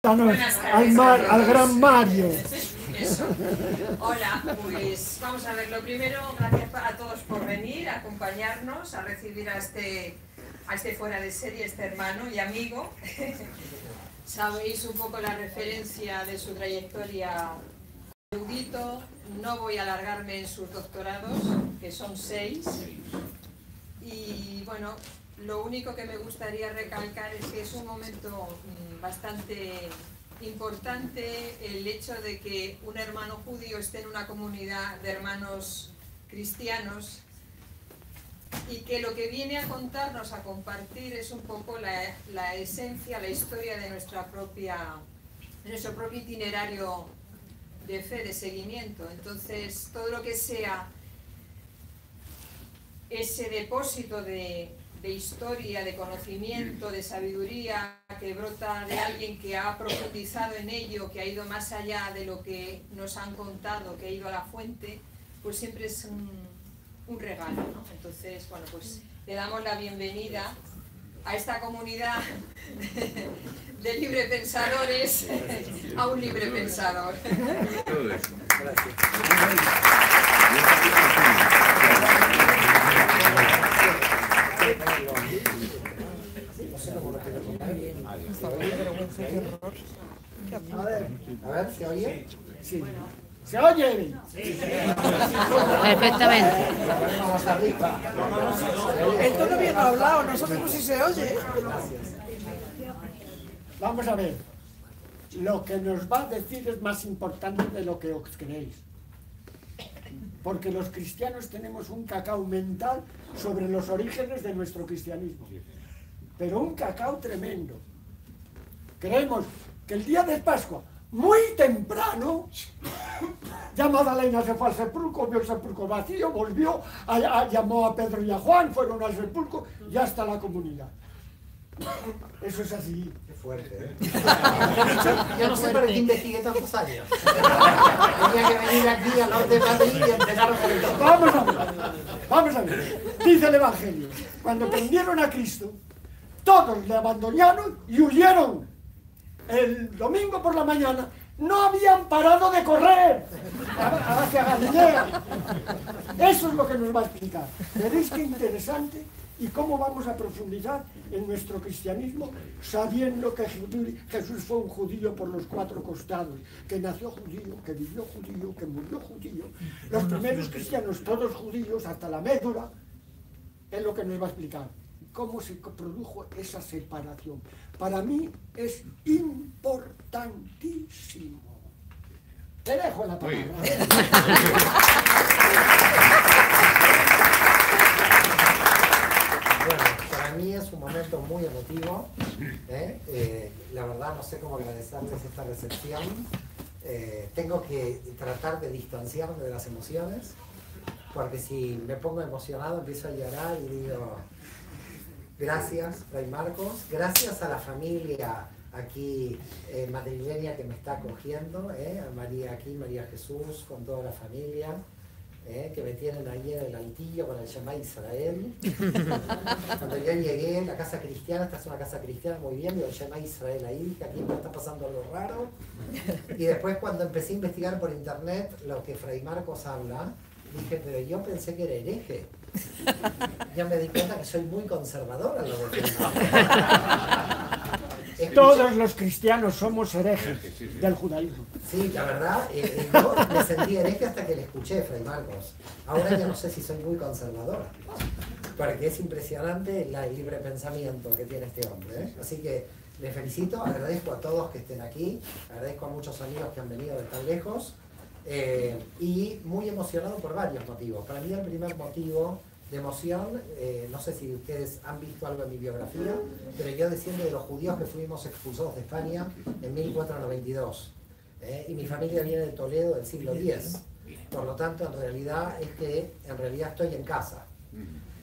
Al gran Mario. Eso. Hola, pues vamos a ver, lo primero, gracias a todos por venir, a acompañarnos, a recibir a este fuera de serie, este hermano y amigo. Sabéis un poco la referencia de su trayectoria erudito, no voy a alargarme en sus doctorados, que son 6, y bueno, lo único que me gustaría recalcar es que es un momento bastante importante el hecho de que un hermano judío esté en una comunidad de hermanos cristianos y que lo que viene a contarnos, a compartir, es un poco la esencia, la historia de nuestro propio itinerario de fe, de seguimiento. Entonces, todo lo que sea ese depósito de historia, de conocimiento, de sabiduría que brota de alguien que ha profundizado en ello, que ha ido más allá de lo que nos han contado, que ha ido a la fuente, pues siempre es un regalo, ¿no? Entonces, bueno, pues le damos la bienvenida a esta comunidad de librepensadores, a un librepensador. A ver, ¿se oye? Sí. ¿Se oye? Sí. Perfectamente. Vamos arriba. Él todavía no ha hablado, no sabemos si se oye. Vamos a ver. Lo que nos va a decir es más importante de lo que os creéis. Porque los cristianos tenemos un cacao mental sobre los orígenes de nuestro cristianismo. Pero un cacao tremendo. Creemos que el día de Pascua, muy temprano, ya Magdalena se fue al sepulcro, vio el sepulcro vacío, volvió, llamó a Pedro y a Juan, fueron al sepulcro, ya está la comunidad. Eso es así. Qué fuerte, ¿eh? Yo no sé para qué investigué tantos años. Tenía que venir aquí al norte de Madrid y empezar a ver todo. Vamos a ver. Dice el Evangelio, cuando prendieron a Cristo, todos le abandonaron y huyeron. El domingo por la mañana no habían parado de correr hacia Galilea. Eso es lo que nos va a explicar. Veréis qué interesante y cómo vamos a profundizar en nuestro cristianismo sabiendo que Jesús fue un judío por los 4 costados, que nació judío, que vivió judío, que murió judío. Los primeros cristianos, todos judíos, hasta la médula, es lo que nos va a explicar. Cómo se produjo esa separación. Para mí es importantísimo. Te dejo la palabra. Bueno, para mí es un momento muy emotivo. La verdad no sé cómo agradecerles esta recepción. Tengo que tratar de distanciarme de las emociones, porque si me pongo emocionado empiezo a llorar y digo... Gracias, Fray Marcos. Gracias a la familia aquí madrileña que me está acogiendo, a María aquí, María Jesús, con toda la familia, que me tienen ahí en el altillo con el Shema Israel. Cuando yo llegué, la casa cristiana, esta es una casa cristiana, muy bien, y el Shema Israel ahí, que aquí me está pasando algo raro. Y después cuando empecé a investigar por internet lo que Fray Marcos habla, dije, pero yo pensé que era hereje. Ya me di cuenta que soy muy conservadora en lo de Todos los cristianos somos herejes del judaísmo. Sí, la verdad, yo me sentí hereje hasta que le escuché, Fray Marcos. Ahora ya no sé si soy muy conservadora, porque es impresionante el libre pensamiento que tiene este hombre, ¿eh? Así que les felicito, agradezco a todos que estén aquí, agradezco a muchos amigos que han venido de tan lejos. Y muy emocionado por varios motivos. Para mí el primer motivo de emoción, no sé si ustedes han visto algo en mi biografía, pero yo desciendo de los judíos que fuimos expulsados de España en 1492. Y mi familia viene de Toledo del siglo X. Por lo tanto, en realidad estoy en casa.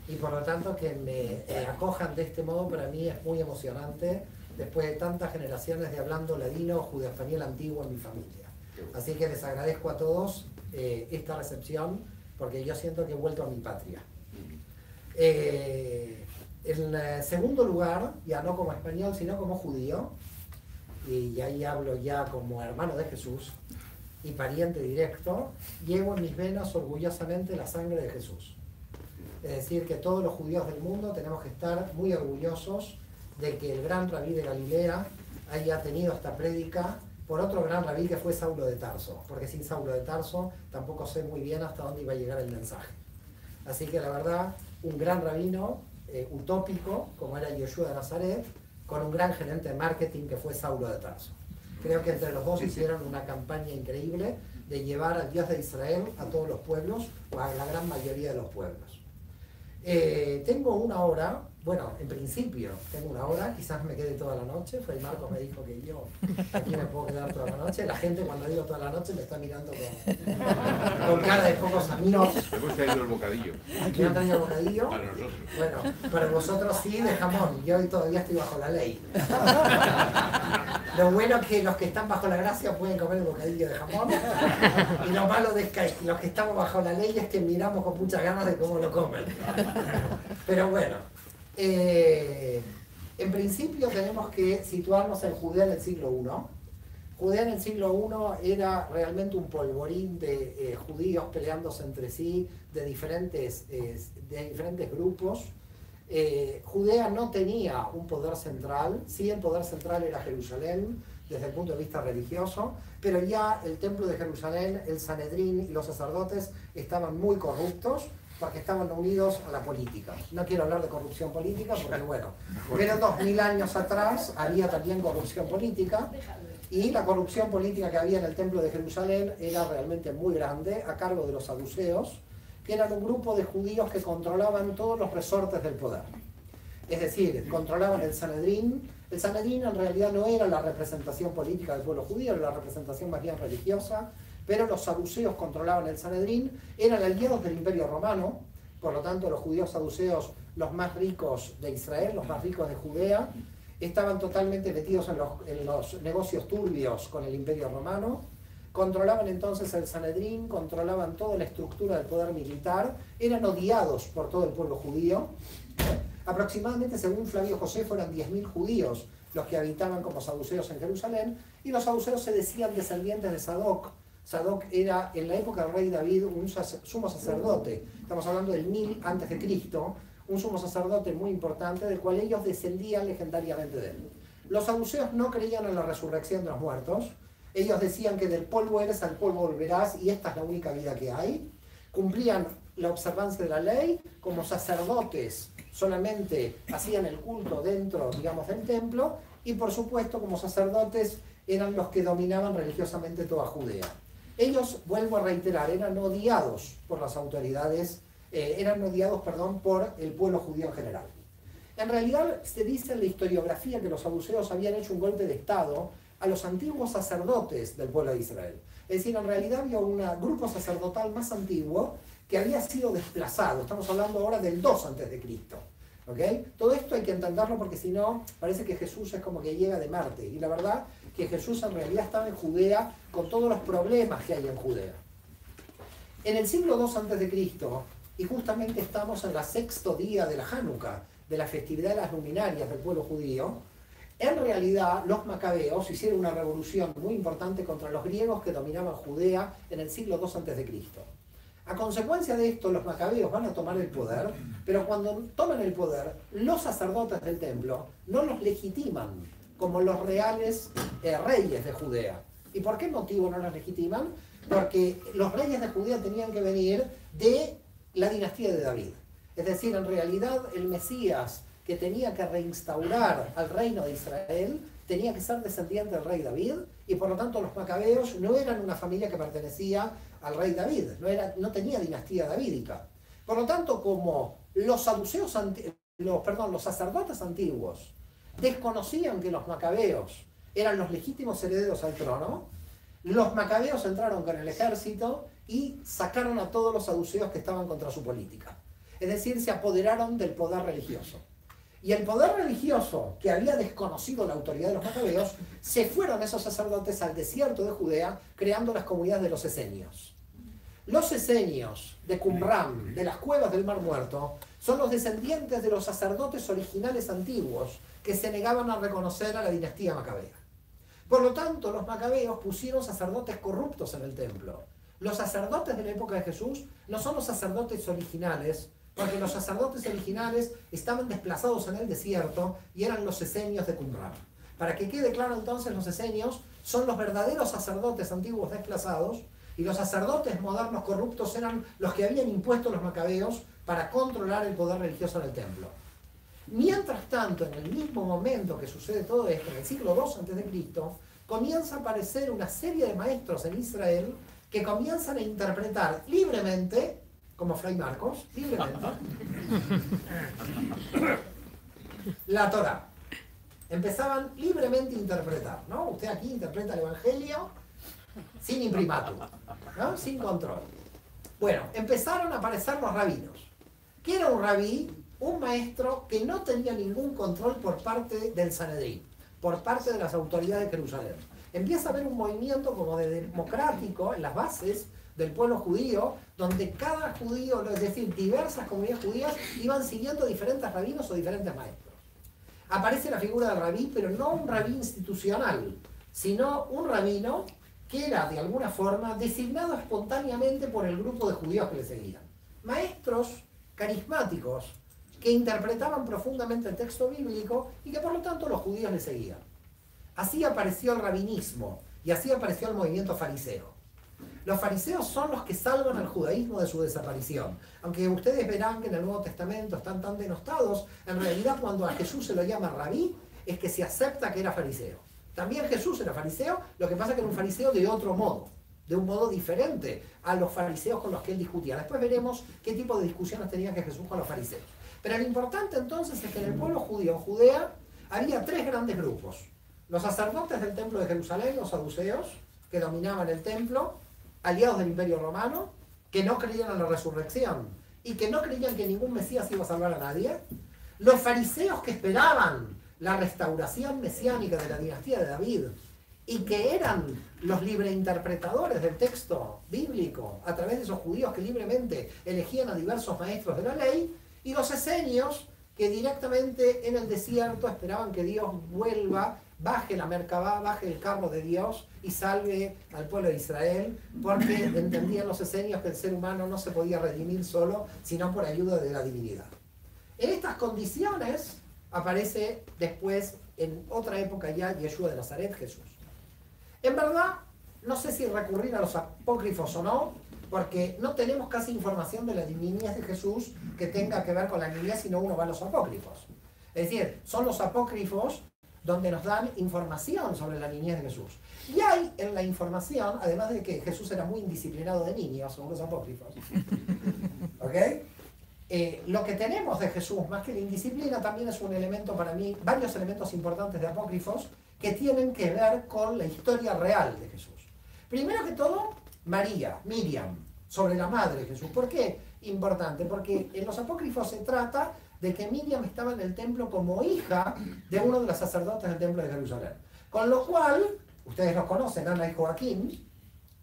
Y por lo tanto que me acojan de este modo para mí es muy emocionante después de tantas generaciones de hablando ladino o judeo-español antiguo en mi familia. Así que les agradezco a todos esta recepción, porque yo siento que he vuelto a mi patria. En segundo lugar, ya no como español, sino como judío, y ahí hablo ya como hermano de Jesús y pariente directo, llevo en mis venas orgullosamente la sangre de Jesús. Es decir, que todos los judíos del mundo tenemos que estar muy orgullosos de que el gran rabí de Galilea haya tenido esta prédica por otro gran rabí que fue Saulo de Tarso, porque sin Saulo de Tarso tampoco sé muy bien hasta dónde iba a llegar el mensaje. Así que la verdad, un gran rabino utópico, como era Yoshua de Nazaret, con un gran gerente de marketing que fue Saulo de Tarso. Creo que entre los dos hicieron una campaña increíble de llevar al Dios de Israel a todos los pueblos, o a la gran mayoría de los pueblos. Tengo una hora, bueno, en principio tengo una hora, quizás me quede toda la noche. Fray Marcos me dijo que yo aquí me puedo quedar toda la noche. La gente cuando digo toda la noche me está mirando con cara de pocos amigos. Hemos traído el bocadillo. ¿Me han traído el bocadillo? Para nosotros. Bueno, para vosotros sí, de jamón. Yo hoy todavía estoy bajo la ley. Lo bueno es que los que están bajo la gracia pueden comer el bocadillo de jamón. Y lo malo de que los que estamos bajo la ley es que miramos con muchas ganas de cómo lo comen. Pero bueno, en principio tenemos que situarnos en Judea en el siglo I. Judea en el siglo I era realmente un polvorín de judíos peleándose entre sí, de diferentes grupos. Judea no tenía un poder central, sí el poder central era Jerusalén desde el punto de vista religioso, pero ya el templo de Jerusalén, el Sanedrín y los sacerdotes estaban muy corruptos porque estaban unidos a la política. No quiero hablar de corrupción política porque bueno, pero 2000 años atrás había también corrupción política y la corrupción política que había en el templo de Jerusalén era realmente muy grande a cargo de los saduceos, que eran un grupo de judíos que controlaban todos los resortes del poder. Es decir, controlaban el Sanedrín. El Sanedrín en realidad no era la representación política del pueblo judío, era la representación más bien religiosa, pero los saduceos controlaban el Sanedrín, eran aliados del Imperio Romano, por lo tanto los judíos saduceos, los más ricos de Israel, los más ricos de Judea, estaban totalmente metidos en los negocios turbios con el Imperio Romano. Controlaban entonces el Sanedrín, controlaban toda la estructura del poder militar, eran odiados por todo el pueblo judío. Aproximadamente, según Flavio Josefo, eran 10.000 judíos los que habitaban como saduceos en Jerusalén, y los saduceos se decían descendientes de Sadoc. Sadoc era, en la época del rey David, un sumo sacerdote, estamos hablando del 1000 a.C., un sumo sacerdote muy importante, del cual ellos descendían legendariamente de él. Los saduceos no creían en la resurrección de los muertos. Ellos decían que del polvo eres, al polvo volverás, y esta es la única vida que hay. Cumplían la observancia de la ley, como sacerdotes solamente hacían el culto dentro, digamos, del templo, y por supuesto como sacerdotes eran los que dominaban religiosamente toda Judea. Ellos, vuelvo a reiterar, eran odiados por las autoridades, por el pueblo judío en general. En realidad se dice en la historiografía que los saduceos habían hecho un golpe de estado a los antiguos sacerdotes del pueblo de Israel. Es decir, en realidad había un grupo sacerdotal más antiguo que había sido desplazado. Estamos hablando ahora del 2 a.C. ¿Okay? Todo esto hay que entenderlo porque si no, parece que Jesús es como que llega de Marte. Y la verdad que Jesús en realidad estaba en Judea con todos los problemas que hay en Judea. En el siglo II a.C., y justamente estamos en el 6º día de la Hanukkah, de la festividad de las luminarias del pueblo judío, en realidad los macabeos hicieron una revolución muy importante contra los griegos que dominaban Judea en el siglo II a.C. A consecuencia de esto, los macabeos van a tomar el poder, pero cuando toman el poder, los sacerdotes del templo no los legitiman como los reales reyes de Judea. ¿Y por qué motivo no los legitiman? Porque los reyes de Judea tenían que venir de la dinastía de David. Es decir, en realidad el Mesías que tenía que reinstaurar al reino de Israel tenía que ser descendiente del rey David, y por lo tanto los macabeos no eran una familia que pertenecía al rey David, no tenía dinastía davídica. Por lo tanto, como los sacerdotes antiguos desconocían que los macabeos eran los legítimos herederos al trono, los macabeos entraron con el ejército y sacaron a todos los saduceos que estaban contra su política. Es decir, se apoderaron del poder religioso. Y el poder religioso, que había desconocido la autoridad de los macabeos, se fueron esos sacerdotes al desierto de Judea, creando las comunidades de los esenios. Los esenios de Qumran, de las cuevas del Mar Muerto, son los descendientes de los sacerdotes originales antiguos que se negaban a reconocer a la dinastía macabea. Por lo tanto, los macabeos pusieron sacerdotes corruptos en el templo. Los sacerdotes de la época de Jesús no son los sacerdotes originales, porque los sacerdotes originales estaban desplazados en el desierto y eran los esenios de Qumran. Para que quede claro entonces, los esenios son los verdaderos sacerdotes antiguos desplazados, y los sacerdotes modernos corruptos eran los que habían impuesto los macabeos para controlar el poder religioso en el templo. Mientras tanto, en el mismo momento que sucede todo esto, en el siglo II a.C., comienza a aparecer una serie de maestros en Israel que comienzan a interpretar libremente, como Fray Marcos, libremente, la Torá. Empezaban libremente a interpretar, ¿no? Usted aquí interpreta el Evangelio sin imprimatur, ¿no? Sin control. Bueno, empezaron a aparecer los rabinos. ¿Qué era un rabí? Un maestro que no tenía ningún control por parte del Sanedrín, por parte de las autoridades de Jerusalén. Empieza a haber un movimiento como de democrático en las bases del pueblo judío, donde cada judío, es decir, diversas comunidades judías, iban siguiendo diferentes rabinos o diferentes maestros. Aparece la figura del rabí, pero no un rabí institucional, sino un rabino que era de alguna forma designado espontáneamente por el grupo de judíos que le seguían. Maestros carismáticos que interpretaban profundamente el texto bíblico y que por lo tanto los judíos le seguían. Así apareció el rabinismo y así apareció el movimiento fariseo. Los fariseos son los que salvan al judaísmo de su desaparición. Aunque ustedes verán que en el Nuevo Testamento están tan denostados, en realidad cuando a Jesús se lo llama rabí, es que se acepta que era fariseo. También Jesús era fariseo, lo que pasa es que era un fariseo de otro modo, de un modo diferente a los fariseos con los que él discutía. Después veremos qué tipo de discusiones tenía que Jesús con los fariseos. Pero lo importante entonces es que en el pueblo judío, en Judea, había tres grandes grupos. Los sacerdotes del templo de Jerusalén, los saduceos, que dominaban el templo, aliados del Imperio Romano, que no creían en la resurrección y que no creían que ningún Mesías iba a salvar a nadie. Los fariseos que esperaban la restauración mesiánica de la dinastía de David y que eran los libreinterpretadores del texto bíblico a través de esos judíos que libremente elegían a diversos maestros de la ley, y los esenios que directamente en el desierto esperaban que Dios vuelva, baje la Merkabá, baje el carro de Dios y salve al pueblo de Israel, porque entendían los esenios que el ser humano no se podía redimir solo, sino por ayuda de la divinidad. En estas condiciones aparece después, en otra época ya, Yeshua de Nazaret, Jesús. En verdad, no sé si recurrir a los apócrifos o no, porque no tenemos casi información de la niñez de Jesús que tenga que ver con la niñez, sino uno va a los apócrifos. Es decir, son los apócrifos donde nos dan información sobre la niñez de Jesús. Y hay en la información, además de que Jesús era muy indisciplinado de niño, según los apócrifos, ¿ok? Lo que tenemos de Jesús, más que la indisciplina, también es un elemento para mí, varios elementos importantes de apócrifos que tienen que ver con la historia real de Jesús. Primero que todo, María, Miriam, sobre la madre de Jesús. ¿Por qué? Importante, porque en los apócrifos se trata de que Miriam estaba en el templo como hija de uno de los sacerdotes del templo de Jerusalén. Con lo cual, ustedes los conocen, Ana y Joaquín,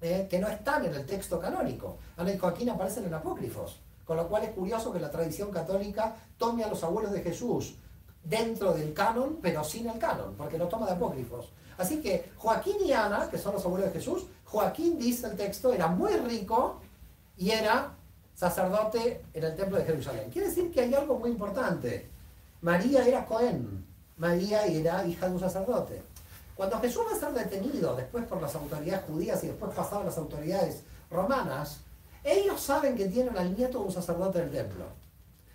que no están en el texto canónico. Ana y Joaquín aparecen en apócrifos. Con lo cual es curioso que la tradición católica tome a los abuelos de Jesús dentro del canon, pero sin el canon, porque lo toma de apócrifos. Así que Joaquín y Ana, que son los abuelos de Jesús, Joaquín, dice el texto, era muy rico y era sacerdote en el templo de Jerusalén. Quiere decir que hay algo muy importante. María era Cohen, María era hija de un sacerdote. Cuando Jesús va a ser detenido, después por las autoridades judías y después pasado a las autoridades romanas, ellos saben que tienen al nieto de un sacerdote del templo.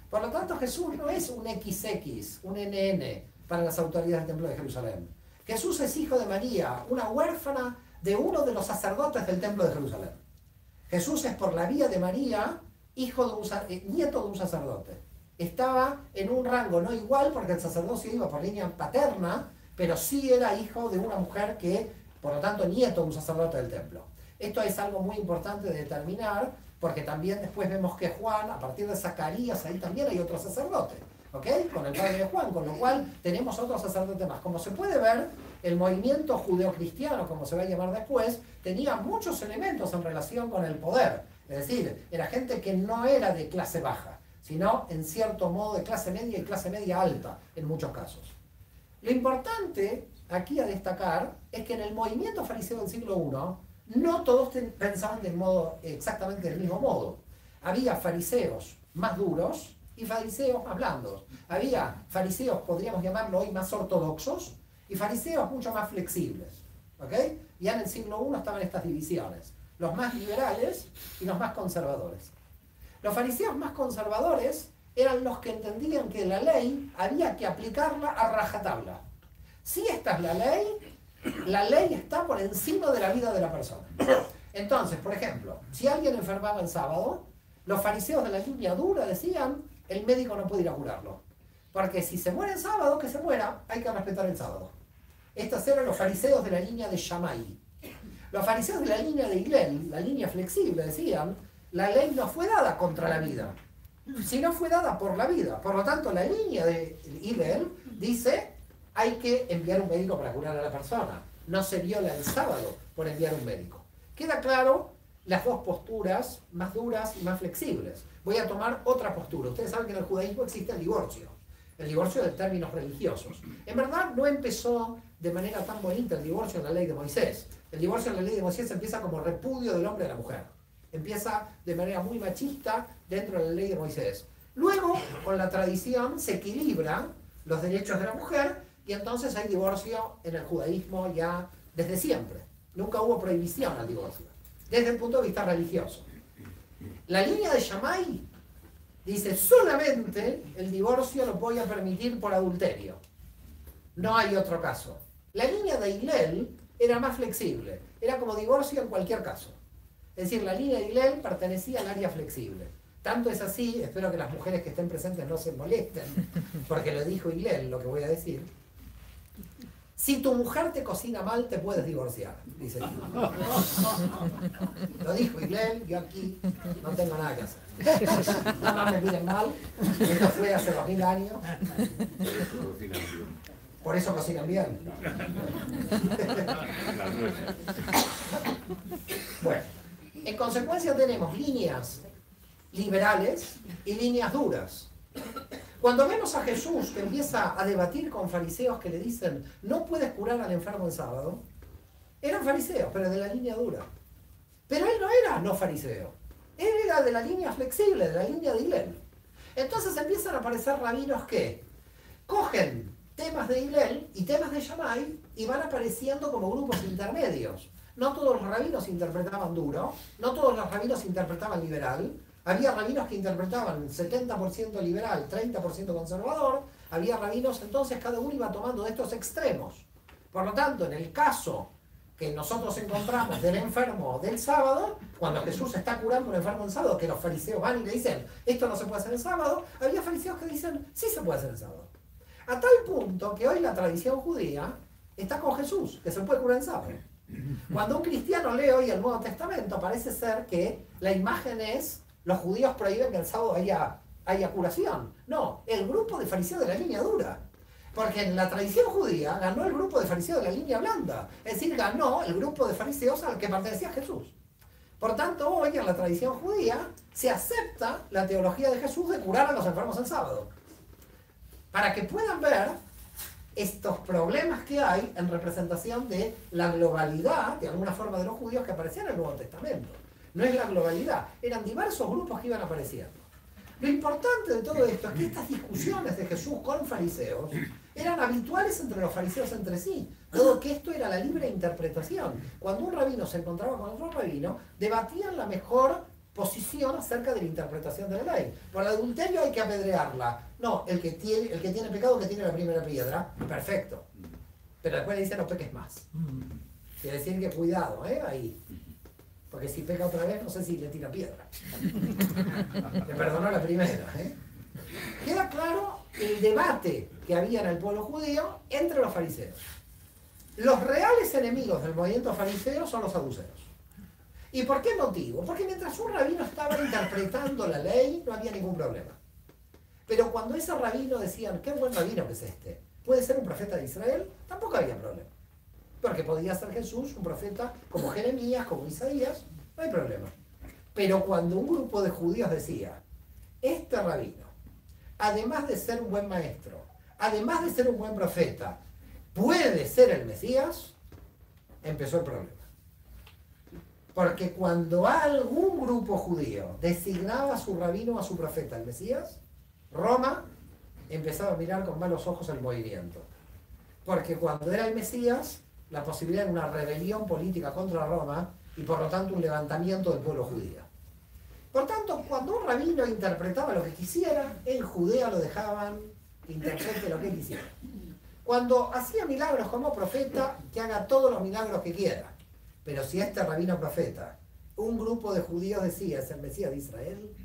Por lo tanto, Jesús no es un XX, un NN para las autoridades del templo de Jerusalén. Jesús es hijo de María, una huérfana de uno de los sacerdotes del templo de Jerusalén. Jesús es por la vía de María, nieto de un sacerdote. Estaba en un rango no igual porque el sacerdocio iba por línea paterna, pero sí era hijo de una mujer que, por lo tanto, nieto de un sacerdote del templo. Esto es algo muy importante de determinar, porque también después vemos que Juan, a partir de Zacarías, ahí también hay otro sacerdote, ¿ok? Con el padre de Juan, con lo cual tenemos otro sacerdote más. Como se puede ver, el movimiento judeocristiano, como se va a llamar después, tenía muchos elementos en relación con el poder. Es decir, era gente que no era de clase baja, sino en cierto modo de clase media y clase media alta, en muchos casos. Lo importante aquí a destacar es que en el movimiento fariseo del siglo I, no todos pensaban exactamente del mismo modo. Había fariseos más duros y fariseos más blandos. Había fariseos, podríamos llamarlo hoy, más ortodoxos, y fariseos mucho más flexibles. ¿Ok? Ya en el siglo I estaban estas divisiones. Los más liberales y los más conservadores. Los fariseos más conservadores eran los que entendían que la ley había que aplicarla a rajatabla. Si esta es la ley está por encima de la vida de la persona. Entonces, por ejemplo, si alguien enfermaba el sábado, los fariseos de la línea dura decían, el médico no puede ir a curarlo. Porque si se muere el sábado, que se muera, hay que respetar el sábado. Estos eran los fariseos de la línea de Shammai. Los fariseos de la línea de Hillel, la línea flexible, decían, la ley no fue dada contra la vida, sino fue dada por la vida. Por lo tanto, la línea de Hillel dice, hay que enviar un médico para curar a la persona. No se viola el sábado por enviar un médico. Queda claro las dos posturas más duras y más flexibles. Voy a tomar otra postura. Ustedes saben que en el judaísmo existe el divorcio de términos religiosos. En verdad no empezó de manera tan bonita el divorcio en la ley de Moisés. El divorcio en la ley de Moisés empieza como repudio del hombre a la mujer. Empieza de manera muy machista dentro de la ley de Moisés. Luego, con la tradición, se equilibran los derechos de la mujer y entonces hay divorcio en el judaísmo ya desde siempre. Nunca hubo prohibición al divorcio, desde el punto de vista religioso. La línea de Shammai dice, solamente el divorcio lo voy a permitir por adulterio. No hay otro caso. La línea de Hillel era más flexible. Era como divorcio en cualquier caso. Es decir, la línea de Hillel pertenecía al área flexible. Tanto es así, espero que las mujeres que estén presentes no se molesten, porque lo dijo Hillel, lo que voy a decir. Si tu mujer te cocina mal, te puedes divorciar, dice. Lo dijo Hillel, yo aquí no tengo nada que hacer. Nada más me miren mal, esto fue hace 2000 años. Por eso cocinan bien. Bueno, en consecuencia tenemos líneas liberales y líneas duras. Cuando vemos a Jesús que empieza a debatir con fariseos que le dicen no puedes curar al enfermo el sábado, eran fariseos, pero de la línea dura. Pero él no era no fariseo, él era de la línea flexible, de la línea de Hillel. Entonces empiezan a aparecer rabinos que cogen temas de Hillel y temas de Shammai y van apareciendo como grupos intermedios. No todos los rabinos interpretaban duro, no todos los rabinos interpretaban liberal. Había rabinos que interpretaban 70% liberal, 30% conservador. Había rabinos, entonces cada uno iba tomando de estos extremos. Por lo tanto, en el caso que nosotros encontramos del enfermo del sábado, cuando Jesús está curando a un enfermo el sábado, que los fariseos van y le dicen, esto no se puede hacer el sábado, había fariseos que dicen, sí se puede hacer el sábado. A tal punto que hoy la tradición judía está con Jesús, que se puede curar el sábado. Cuando un cristiano lee hoy el Nuevo Testamento, parece ser que la imagen es los judíos prohíben que el sábado haya curación. No, el grupo de fariseos de la línea dura. Porque en la tradición judía ganó el grupo de fariseos de la línea blanda. Es decir, ganó el grupo de fariseos al que pertenecía Jesús. Por tanto, hoy en la tradición judía se acepta la teología de Jesús de curar a los enfermos el sábado. Para que puedan ver estos problemas que hay en representación de la globalidad, de alguna forma, de los judíos que aparecían en el Nuevo Testamento. No es la globalidad, eran diversos grupos que iban apareciendo. Lo importante de todo esto es que estas discusiones de Jesús con fariseos eran habituales entre los fariseos entre sí. Todo que esto era la libre interpretación. Cuando un rabino se encontraba con otro rabino, debatían la mejor posición acerca de la interpretación de la ley. Por el adulterio hay que apedrearla. No, el que tiene pecado que tiene la primera piedra, perfecto. Pero después le dicen no peques más. Quiere decir que cuidado, ahí. Porque si peca otra vez, no sé si le tira piedra. Le perdonó la primera. Queda claro el debate que había en el pueblo judío entre los fariseos. Los reales enemigos del movimiento fariseo son los saduceos. ¿Y por qué motivo? Porque mientras un rabino estaba interpretando la ley, no había ningún problema. Pero cuando ese rabino decían, qué buen rabino que es este, ¿puede ser un profeta de Israel? Tampoco había problema. Porque podía ser Jesús, un profeta como Jeremías, como Isaías, no hay problema. Pero cuando un grupo de judíos decía, este rabino, además de ser un buen maestro, además de ser un buen profeta, puede ser el Mesías, empezó el problema. Porque cuando algún grupo judío designaba a su rabino o a su profeta el Mesías, Roma empezaba a mirar con malos ojos el movimiento. Porque cuando era el Mesías, la posibilidad de una rebelión política contra Roma y por lo tanto un levantamiento del pueblo judío. Por tanto, cuando un rabino interpretaba lo que quisiera, en Judea lo dejaban interprete lo que quisiera. Cuando hacía milagros como profeta, que haga todos los milagros que quiera. Pero si este rabino profeta, un grupo de judíos decía es el Mesías de Israel,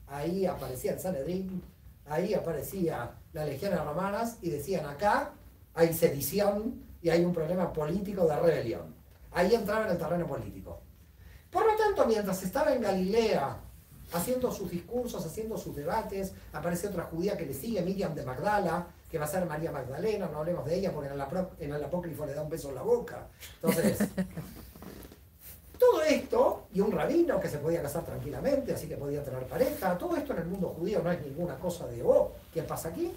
ahí aparecía el Sanedrín, ahí aparecía las legiones romanas y decían acá hay sedición y hay un problema político de rebelión. Ahí entraba en el terreno político. Por lo tanto, mientras estaba en Galilea haciendo sus discursos, haciendo sus debates, aparece otra judía que le sigue, Miriam de Magdala, que va a ser María Magdalena, no hablemos de ella porque en el apócrifo le da un beso en la boca. Entonces, todo esto, y un rabino que se podía casar tranquilamente, así que podía tener pareja, todo esto en el mundo judío no es ninguna cosa de, oh, ¿qué pasa aquí?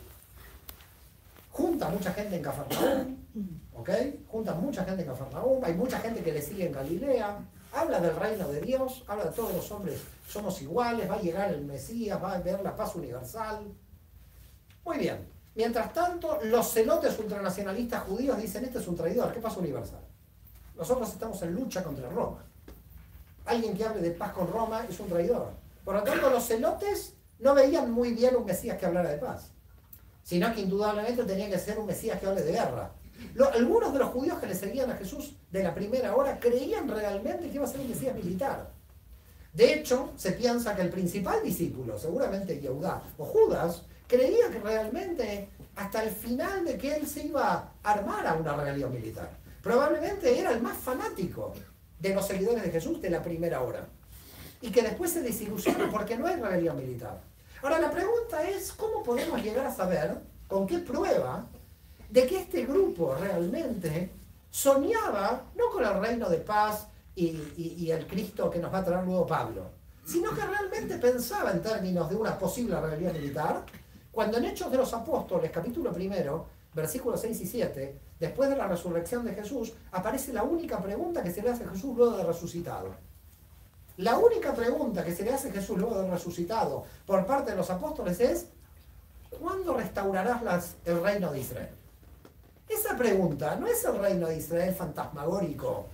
Junta mucha gente en Cafarnaúm, ¿ok? Junta mucha gente en Cafarnaúm, hay mucha gente que le sigue en Galilea, habla del reino de Dios, habla de todos los hombres somos iguales, va a llegar el Mesías, va a haber la paz universal. Muy bien. Mientras tanto, los celotes ultranacionalistas judíos dicen, este es un traidor, ¿qué paz universal? Nosotros estamos en lucha contra Roma. Alguien que hable de paz con Roma es un traidor. Por lo tanto, los celotes no veían muy bien un Mesías que hablara de paz, sino que indudablemente tenía que ser un Mesías que hable de guerra. Algunos de los judíos que le seguían a Jesús de la primera hora creían realmente que iba a ser un Mesías militar. De hecho, se piensa que el principal discípulo, seguramente Yehudá o Judas, creía que realmente hasta el final de que él se iba a armar a una rebelión militar. Probablemente era el más fanático de los seguidores de Jesús de la primera hora. Y que después se desilusiona porque no hay rebelión militar. Ahora la pregunta es, ¿cómo podemos llegar a saber, con qué prueba, de que este grupo realmente soñaba no con el reino de paz y el Cristo que nos va a traer luego Pablo, sino que realmente pensaba en términos de una posible rebelión militar, cuando en Hechos de los Apóstoles, capítulo 1, versículos 6 y 7, después de la resurrección de Jesús, aparece la única pregunta que se le hace a Jesús luego de resucitado. La única pregunta que se le hace a Jesús luego de resucitado por parte de los apóstoles es, ¿cuándo restaurarás el reino de Israel? Esa pregunta no es el reino de Israel fantasmagórico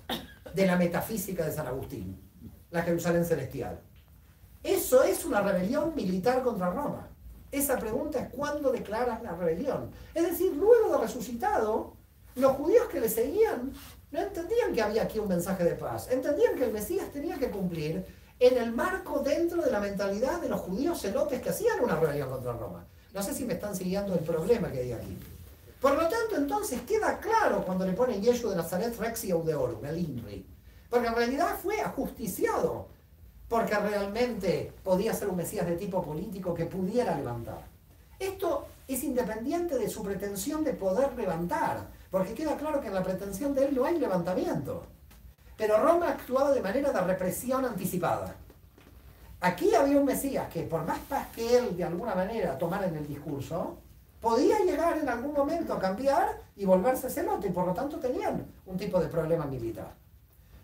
de la metafísica de San Agustín, la Jerusalén celestial. Eso es una rebelión militar contra Roma. Esa pregunta es ¿cuándo declaras la rebelión? Es decir, luego de resucitado, los judíos que le seguían no entendían que había aquí un mensaje de paz. Entendían que el Mesías tenía que cumplir en el marco dentro de la mentalidad de los judíos celotes que hacían una rebelión contra Roma. No sé si me están siguiendo el problema que hay aquí. Por lo tanto, entonces queda claro cuando le ponen Yeshu de Nazaret Rexi Audeorum, el INRI. Porque en realidad fue ajusticiado. Porque realmente podía ser un Mesías de tipo político que pudiera levantar. Esto es independiente de su pretensión de poder levantar. Porque queda claro que en la pretensión de él no hay levantamiento. Pero Roma actuaba de manera de represión anticipada. Aquí había un Mesías que por más paz que él de alguna manera tomara en el discurso, podía llegar en algún momento a cambiar y volverse celote, y por lo tanto tenían un tipo de problema militar.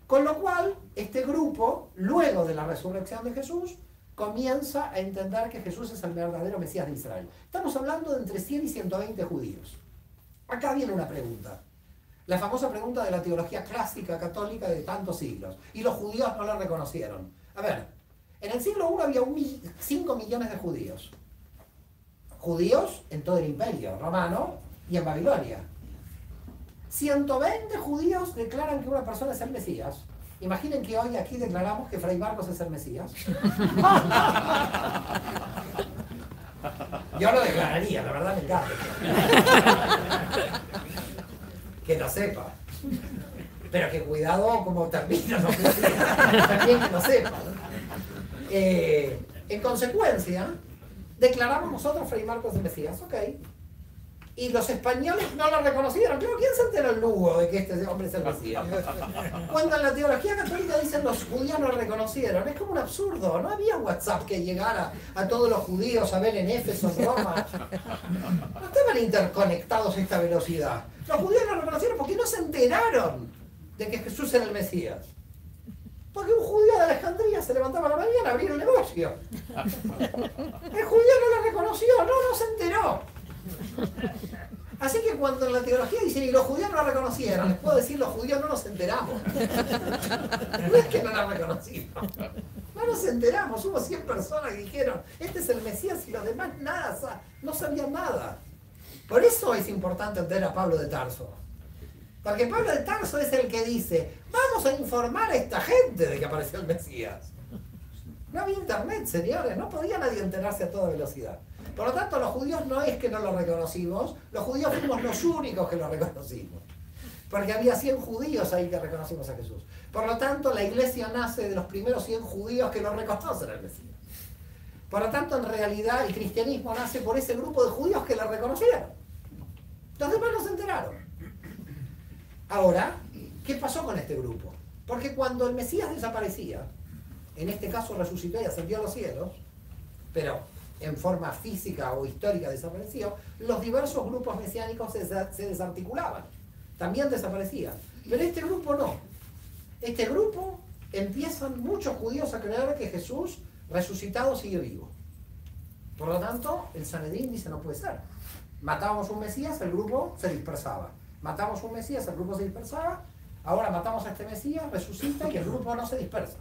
Con lo cual, este grupo, luego de la resurrección de Jesús, comienza a entender que Jesús es el verdadero Mesías de Israel. Estamos hablando de entre 100 y 120 judíos. Acá viene una pregunta. La famosa pregunta de la teología clásica católica de tantos siglos. Y los judíos no la reconocieron. A ver, en el siglo I había 5 millones de judíos. Judíos en todo el imperio romano y en Babilonia. 120 judíos declaran que una persona es el Mesías. Imaginen que hoy aquí declaramos que Fray Marcos es el Mesías. Yo lo declararía, la verdad me encanta. Que lo sepa. Pero que cuidado como termina, no también que lo sepa. En consecuencia, declaramos nosotros Fray Marcos el Mesías, ok. Y los españoles no lo reconocieron. Pero ¿quién se enteró el Lugo de que este hombre es el Mesías? Cuando en la teología católica dicen los judíos no lo reconocieron, es como un absurdo. No había WhatsApp que llegara a todos los judíos a ver en Éfeso, en Roma. No estaban interconectados a esta velocidad. Los judíos no lo reconocieron porque no se enteraron de que Jesús era el Mesías. Porque un judío de Alejandría se levantaba a la mañana a abrir un negocio. El judío no lo reconoció, no se enteró. Así que cuando en la teología dicen y los judíos no lo reconocieron, les puedo decir los judíos no nos enteramos. No es que no lo reconocimos. No nos enteramos. Hubo 100 personas que dijeron, este es el Mesías y los demás nada, no sabían nada. Por eso es importante entender a Pablo de Tarso. Porque Pablo de Tarso es el que dice, vamos a informar a esta gente de que apareció el Mesías. No había internet, señores, no podía nadie enterarse a toda velocidad. Por lo tanto, los judíos no es que no lo reconocimos, los judíos fuimos los únicos que lo reconocimos. Porque había 100 judíos ahí que reconocimos a Jesús. Por lo tanto, la iglesia nace de los primeros 100 judíos que lo reconocen al Mesías. Por lo tanto, en realidad, el cristianismo nace por ese grupo de judíos que lo reconocieron. Los demás no se enteraron. Ahora, ¿qué pasó con este grupo? Porque cuando el Mesías desaparecía, en este caso resucitó y ascendió a los cielos, pero en forma física o histórica desapareció, los diversos grupos mesiánicos se desarticulaban, también desaparecían. Pero este grupo no. Este grupo empiezan muchos judíos a creer que Jesús resucitado sigue vivo. Por lo tanto, el Sanedrín dice no puede ser. Matábamos un Mesías, el grupo se dispersaba. Matamos un Mesías, el grupo se dispersaba. Ahora matamos a este Mesías, resucita y el grupo no se dispersa.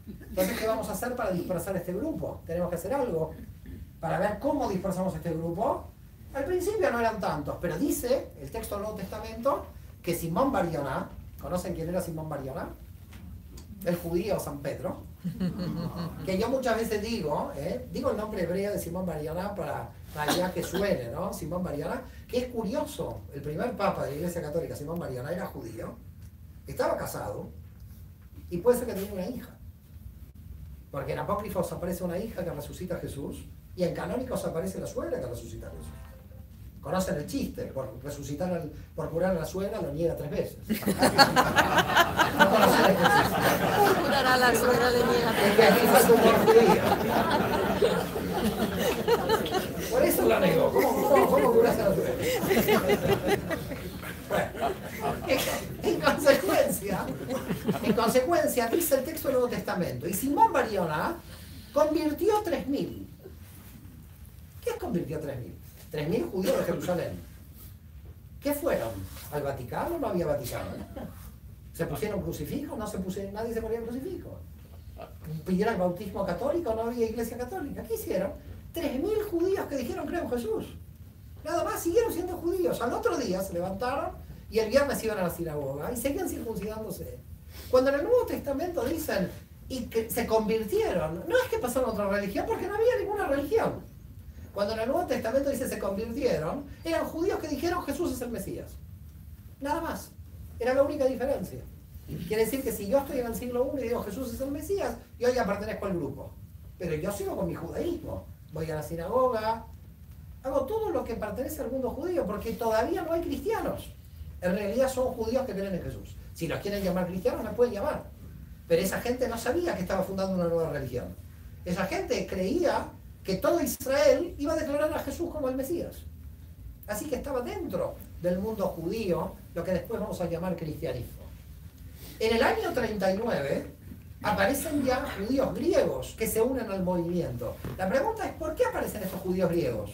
Entonces, ¿qué vamos a hacer para dispersar este grupo? Tenemos que hacer algo para ver cómo dispersamos este grupo. Al principio no eran tantos, pero dice el texto del Nuevo Testamento que Simón Bar-Yoná, ¿conocen quién era Simón Bar-Yoná? El judío San Pedro. Que yo muchas veces digo el nombre hebreo de Simón Bar-Yoná para ya que suene, ¿no? Simón Bar-Yoná, que es curioso, el primer papa de la Iglesia Católica, Simón Bar-Yoná, era judío, estaba casado y puede ser que tenía una hija. Porque en Apócrifos aparece una hija que resucita a Jesús y en Canónicos aparece la suegra que resucita a Jesús. Conocen el chiste, por curar a la suegra lo niega 3 veces. No conocen el chiste. Por curar a la suegra le niega. Es que aquí falta un judío. Por eso lo negó. ¿Cómo curas a la suegra? Bueno, en consecuencia, dice el texto del Nuevo Testamento, y Simón Bar-Yoná convirtió 3.000. ¿Qué es convirtió 3.000? 3.000 judíos de Jerusalén. ¿Qué fueron? ¿Al Vaticano? No había Vaticano. ¿Se pusieron crucifijos? Nadie se ponía crucifijo. ¿Pidieron el bautismo católico? No había iglesia católica. ¿Qué hicieron? 3.000 judíos que dijeron creo en Jesús. Nada más siguieron siendo judíos. Al otro día se levantaron y el viernes iban a la sinagoga y seguían circuncidándose. Cuando en el Nuevo Testamento dicen y que se convirtieron, no es que pasaron a otra religión porque no había ninguna religión. Cuando en el Nuevo Testamento dice se convirtieron, eran judíos que dijeron Jesús es el Mesías. Nada más. Era la única diferencia. Quiere decir que si yo estoy en el siglo I y digo Jesús es el Mesías, yo ya pertenezco al grupo. Pero yo sigo con mi judaísmo. Voy a la sinagoga, hago todo lo que pertenece al mundo judío, porque todavía no hay cristianos. En realidad son judíos que creen en Jesús. Si los quieren llamar cristianos, me pueden llamar. Pero esa gente no sabía que estaba fundando una nueva religión. Esa gente creía que todo Israel iba a declarar a Jesús como el Mesías. Así que estaba dentro del mundo judío, lo que después vamos a llamar cristianismo. En el año 39 aparecen ya judíos griegos que se unen al movimiento. La pregunta es, ¿por qué aparecen estos judíos griegos?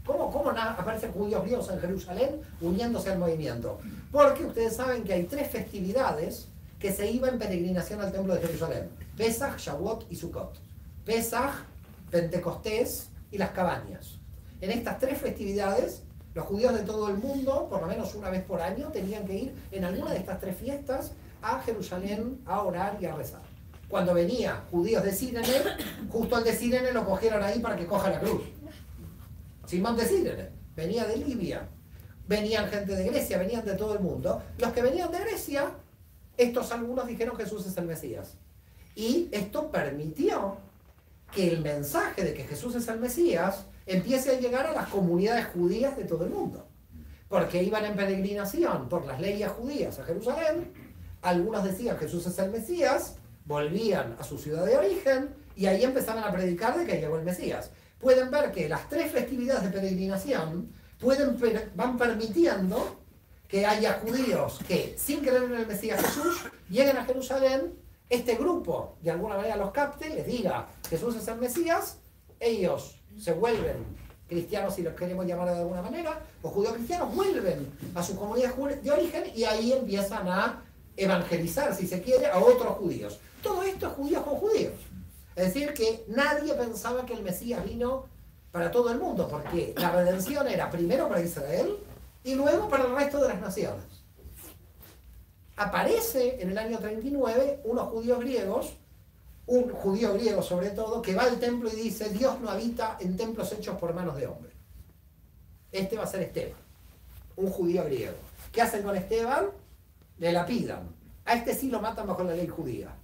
¿Cómo aparecen judíos griegos en Jerusalén uniéndose al movimiento? Porque ustedes saben que hay 3 festividades que se iban en peregrinación al templo de Jerusalén. Pesaj, Shavuot y Sukkot. Pesaj, Pentecostés y las cabañas. En estas 3 festividades, los judíos de todo el mundo, por lo menos una vez por año, tenían que ir en alguna de estas 3 fiestas a Jerusalén a orar y a rezar. Cuando venían judíos de Cirene, justo al de Cirene lo cogieron ahí para que coja la cruz. Simón de Cirene venía de Libia, venían gente de Grecia, venían de todo el mundo. Los que venían de Grecia, estos algunos dijeron Jesús es el Mesías. Y esto permitió que el mensaje de que Jesús es el Mesías empiece a llegar a las comunidades judías de todo el mundo. Porque iban en peregrinación por las leyes judías a Jerusalén, algunos decían Jesús es el Mesías, volvían a su ciudad de origen y ahí empezaban a predicar de que llegó el Mesías. Pueden ver que las 3 festividades de peregrinación van permitiendo que haya judíos que, sin creer en el Mesías Jesús, lleguen a Jerusalén, este grupo de alguna manera los capte, les diga Jesús es el Mesías, ellos se vuelven cristianos, si los queremos llamar de alguna manera, los judíos cristianos vuelven a sus comunidades de origen y ahí empiezan a evangelizar, si se quiere, a otros judíos. Todo esto es judíos con judíos. Es decir, que nadie pensaba que el Mesías vino para todo el mundo, porque la redención era primero para Israel y luego para el resto de las naciones. Aparece en el año 39 unos judíos griegos, un judío griego sobre todo, que va al templo y dice, Dios no habita en templos hechos por manos de hombre. Este va a ser Esteban, un judío griego. ¿Qué hacen con Esteban? Le lapidan. A este sí lo matan bajo la ley judía.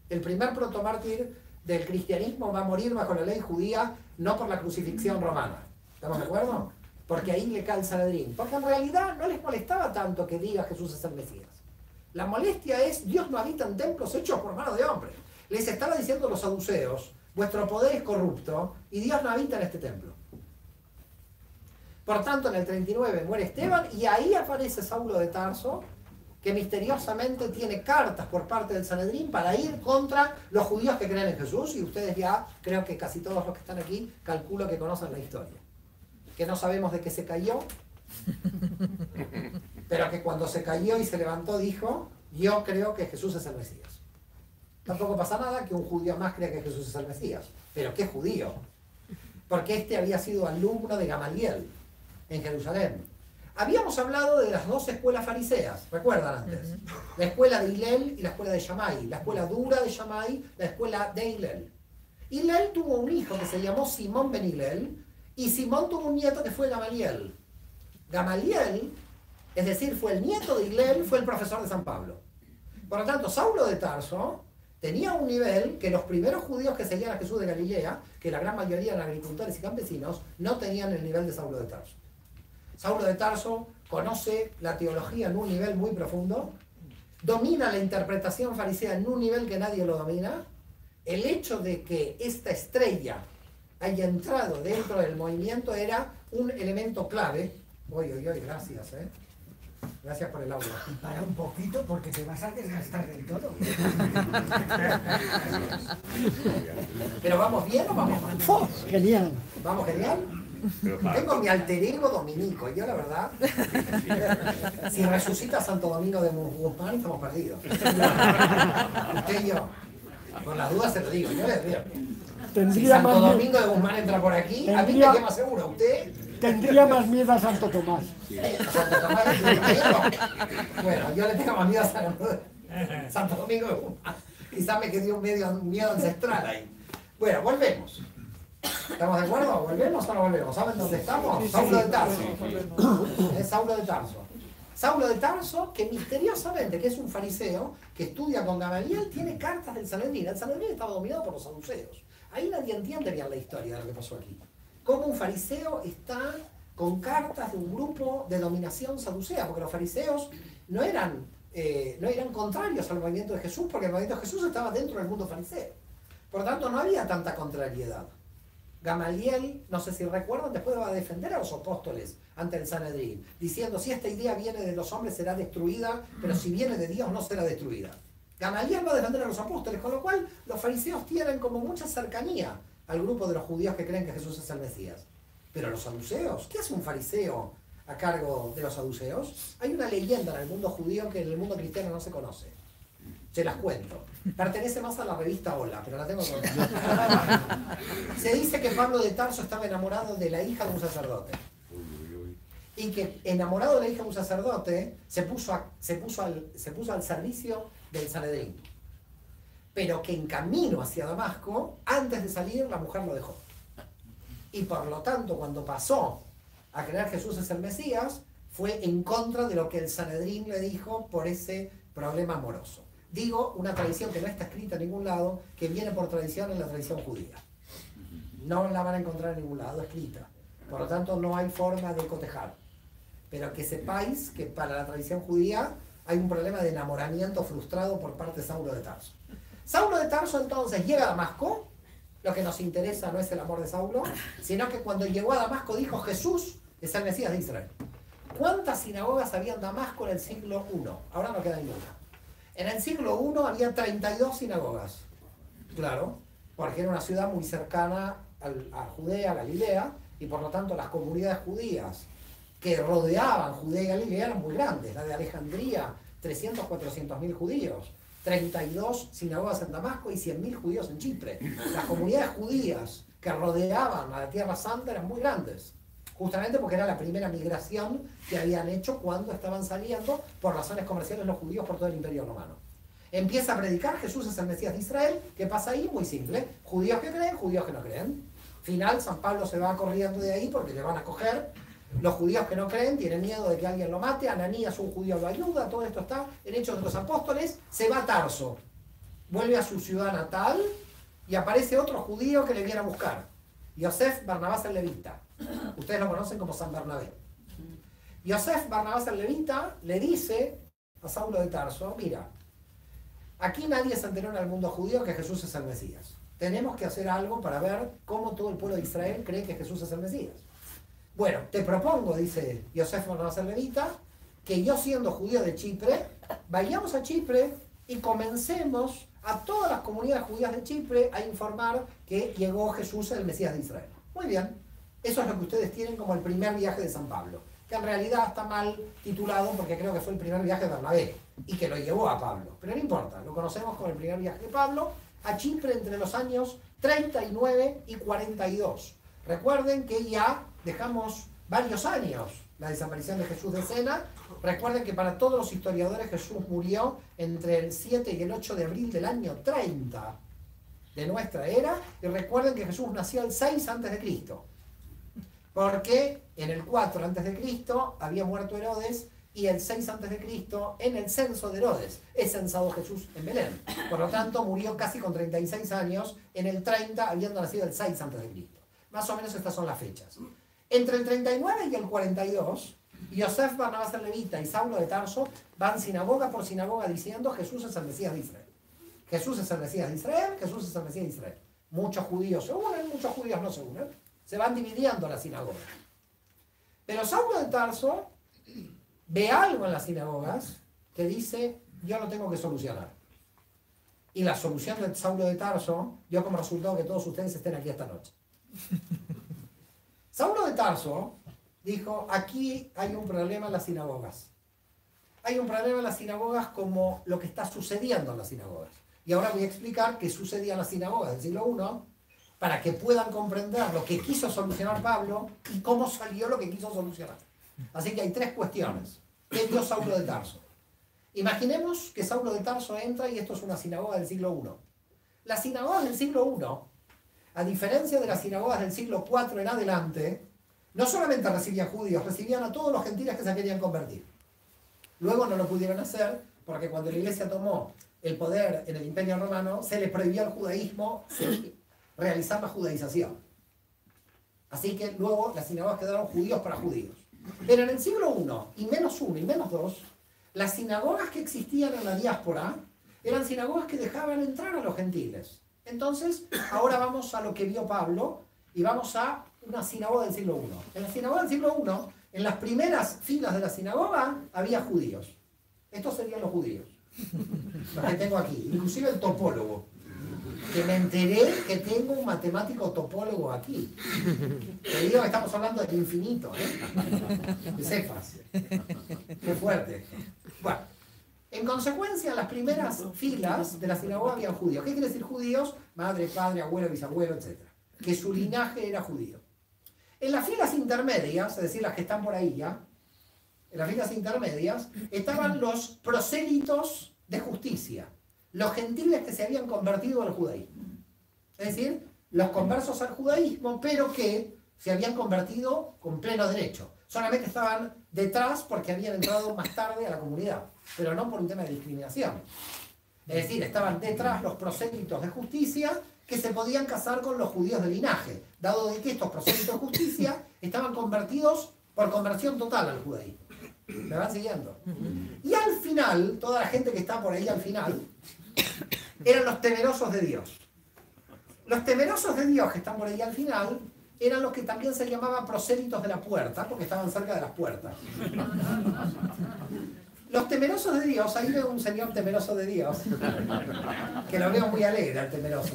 El primer protomártir del cristianismo va a morir bajo la ley judía, no por la crucifixión romana. ¿Estamos de acuerdo? Porque ahí le cae el Sanedrín. Porque en realidad no les molestaba tanto que diga Jesús es el Mesías. La molestia es, Dios no habita en templos hechos por manos de hombres. Les estaba diciendo los saduceos, vuestro poder es corrupto y Dios no habita en este templo. Por tanto, en el 39 muere Esteban y ahí aparece Saulo de Tarso, que misteriosamente tiene cartas por parte del Sanedrín para ir contra los judíos que creen en Jesús, y ustedes ya, creo que casi todos los que están aquí, calculo que conocen la historia. Que no sabemos de qué se cayó, pero que cuando se cayó y se levantó dijo, yo creo que Jesús es el Mesías. Tampoco pasa nada que un judío más crea que Jesús es el Mesías. Pero ¿qué judío? Porque este había sido alumno de Gamaliel en Jerusalén. Habíamos hablado de las 2 escuelas fariseas, ¿recuerdan antes? La escuela de Hillel y la escuela de Shammai. La escuela dura de Shammai, la escuela de Hillel. Hillel tuvo un hijo que se llamó Simón ben Hillel, y Simón tuvo un nieto que fue Gamaliel. Gamaliel, es decir, fue el nieto de Hillel, fue el profesor de San Pablo. Por lo tanto, Saulo de Tarso tenía un nivel que los primeros judíos que seguían a Jesús de Galilea, que la gran mayoría eran agricultores y campesinos, no tenían el nivel de Saulo de Tarso. Saulo de Tarso conoce la teología en un nivel muy profundo, domina la interpretación farisea en un nivel que nadie lo domina. El hecho de que esta estrella haya entrado dentro del movimiento era un elemento clave. Oye, gracias, Gracias por el audio. Y para un poquito porque te vas a desgastar del todo. ¿Pero vamos bien o vamos mal? ¡Oh, genial! ¿Vamos genial? Tengo mi alter ego dominico. Yo, la verdad, si resucita Santo Domingo de Guzmán, estamos perdidos. Usted y yo. Por las dudas se lo digo. Yo les digo. Si Santo Domingo de Guzmán entra por aquí, a mí me queda más seguro. Usted... Tendría más miedo a Santo Tomás. ¿Santo Tomás es miedo? Bueno, yo le tengo más miedo a Santo Domingo de Guzmán. Quizás me quedó un miedo ancestral ahí. Bueno, volvemos. ¿Estamos de acuerdo? ¿Volvemos o no volvemos? ¿Saben dónde estamos? Saulo de Tarso. Es Saulo de Tarso. Saulo de Tarso, que misteriosamente, que es un fariseo, que estudia con Gamaliel, tiene cartas del Sanedrín. El Sanedrín estaba dominado por los saduceos. Ahí nadie entiende bien la historia de lo que pasó aquí. Cómo un fariseo está con cartas de un grupo de dominación saducea, porque los fariseos no eran contrarios al movimiento de Jesús, porque el movimiento de Jesús estaba dentro del mundo fariseo. Por lo tanto, no había tanta contrariedad. Gamaliel, no sé si recuerdan, después va a defender a los apóstoles ante el Sanedrín, diciendo, si esta idea viene de los hombres será destruida, pero si viene de Dios no será destruida. Gamaliel va a defender a los apóstoles, con lo cual los fariseos tienen como mucha cercanía al grupo de los judíos que creen que Jesús es el Mesías. Pero los saduceos, ¿qué hace un fariseo a cargo de los saduceos? Hay una leyenda en el mundo judío que en el mundo cristiano no se conoce. Se las cuento. Pertenece más a la revista Hola, pero la tengo con... Se dice que Pablo de Tarso estaba enamorado de la hija de un sacerdote. Y que enamorado de la hija de un sacerdote se puso al servicio del Sanedrín. Pero que en camino hacia Damasco, antes de salir, la mujer lo dejó. Y por lo tanto, cuando pasó a creer que Jesús es el Mesías, fue en contra de lo que el Sanedrín le dijo por ese problema amoroso. Digo, una tradición que no está escrita en ningún lado, que viene por tradición en la tradición judía. No la van a encontrar en ningún lado escrita. Por lo tanto, no hay forma de cotejar. Pero que sepáis que para la tradición judía hay un problema de enamoramiento frustrado por parte de Saulo de Tarso. Saulo de Tarso entonces llega a Damasco. Lo que nos interesa no es el amor de Saulo, sino que cuando llegó a Damasco dijo: Jesús es el Mesías de Israel. ¿Cuántas sinagogas había en Damasco en el siglo I? Ahora no queda ninguna. En el siglo I había 32 sinagogas. Claro, porque era una ciudad muy cercana a Judea, a Galilea, y por lo tanto las comunidades judías que rodeaban Judea y Galilea eran muy grandes. La de Alejandría, 300, 400.000 judíos. 32 sinagogas en Damasco y 100.000 judíos en Chipre. Las comunidades judías que rodeaban a la Tierra Santa eran muy grandes, justamente porque era la primera migración que habían hecho cuando estaban saliendo por razones comerciales los judíos por todo el Imperio Romano. Empieza a predicar: Jesús es el Mesías de Israel. ¿Qué pasa ahí? Muy simple: judíos que creen, judíos que no creen. Final, San Pablo se va corriendo de ahí porque le van a coger. Los judíos que no creen tienen miedo de que alguien lo mate. Ananías, un judío, lo ayuda. Todo esto está en Hechos de los Apóstoles. Se va a Tarso, vuelve a su ciudad natal y aparece otro judío que le viene a buscar: Yosef Barnabás el Levita. Ustedes lo conocen como San Bernabé. Yosef Barnabás el Levita le dice a Saulo de Tarso: mira, aquí nadie se enteró en el mundo judío que Jesús es el Mesías. Tenemos que hacer algo para ver cómo todo el pueblo de Israel cree que Jesús es el Mesías. Bueno, te propongo, dice Yosef Barnabás el Levita, que yo, siendo judío de Chipre, vayamos a Chipre y comencemos a todas las comunidades judías de Chipre a informar que llegó Jesús, el Mesías de Israel. Muy bien, eso es lo que ustedes tienen como el primer viaje de San Pablo, que en realidad está mal titulado porque creo que fue el primer viaje de Bernabé y que lo llevó a Pablo. Pero no importa, lo conocemos como el primer viaje de Pablo a Chipre entre los años 39 y 42. Recuerden que ya dejamos varios años la desaparición de Jesús de escena. Recuerden que para todos los historiadores Jesús murió entre el 7 y el 8 de abril del año 30 de nuestra era. Y recuerden que Jesús nació el 6 a.C. porque en el 4 a.C. había muerto Herodes, y el 6 a.C. en el censo de Herodes es censado Jesús en Belén. Por lo tanto, murió casi con 36 años en el 30, habiendo nacido el 6 a.C. Más o menos estas son las fechas. Entre el 39 y el 42, Yosef Barnabás el Levita y Saulo de Tarso van sinagoga por sinagoga diciendo: Jesús es el Mesías de Israel. Jesús es el Mesías de Israel, Jesús es el Mesías de Israel. Muchos judíos se unen, muchos judíos no se unen. Se van dividiendo las sinagogas. Pero Saulo de Tarso ve algo en las sinagogas que dice: yo lo tengo que solucionar. Y la solución de Saulo de Tarso dio como resultado que todos ustedes estén aquí esta noche. Saulo de Tarso dijo: aquí hay un problema en las sinagogas. Hay un problema en las sinagogas como lo que está sucediendo en las sinagogas. Y ahora voy a explicar qué sucedía en las sinagogas del siglo I para que puedan comprender lo que quiso solucionar Pablo y cómo salió lo que quiso solucionar. Así que hay tres cuestiones. ¿Qué dio Saulo de Tarso? Imaginemos que Saulo de Tarso entra y esto es una sinagoga del siglo I. Las sinagogas del siglo I, a diferencia de las sinagogas del siglo IV en adelante, no solamente recibían judíos, recibían a todos los gentiles que se querían convertir. Luego no lo pudieron hacer porque cuando la Iglesia tomó el poder en el Imperio Romano, se le prohibió al judaísmo realizar la judaización. Así que luego las sinagogas quedaron judíos para judíos. Pero en el siglo I, y menos I y menos II, las sinagogas que existían en la diáspora eran sinagogas que dejaban entrar a los gentiles. Entonces, ahora vamos a lo que vio Pablo y vamos a una sinagoga del siglo I. En la sinagoga del siglo I, en las primeras filas de la sinagoga, había judíos. Estos serían los judíos, los que tengo aquí, inclusive el topólogo. Que me enteré que tengo un matemático topólogo aquí. Te digo que estamos hablando del infinito, ¿eh? Que sepas. Qué fuerte. Bueno, en consecuencia, en las primeras filas de la sinagoga había judíos. ¿Qué quiere decir judíos? Madre, padre, abuelo, bisabuelo, etc. Que su linaje era judío. En las filas intermedias, es decir, las que están por ahí ya, en las filas intermedias, estaban los prosélitos de justicia. Los gentiles que se habían convertido al judaísmo. Es decir, los conversos al judaísmo, pero que se habían convertido con pleno derecho. Solamente estaban detrás porque habían entrado más tarde a la comunidad, pero no por un tema de discriminación. Es decir, estaban detrás los prosélitos de justicia que se podían casar con los judíos de linaje, dado de que estos prosélitos de justicia estaban convertidos por conversión total al judaísmo. ¿Me van siguiendo? Y al final, toda la gente que está por ahí al final, eran los temerosos de Dios. Los temerosos de Dios que están por ahí al final eran los que también se llamaban prosélitos de la puerta, porque estaban cerca de las puertas. Los temerosos de Dios, ahí veo un señor temeroso de Dios, que lo veo muy alegre al temeroso.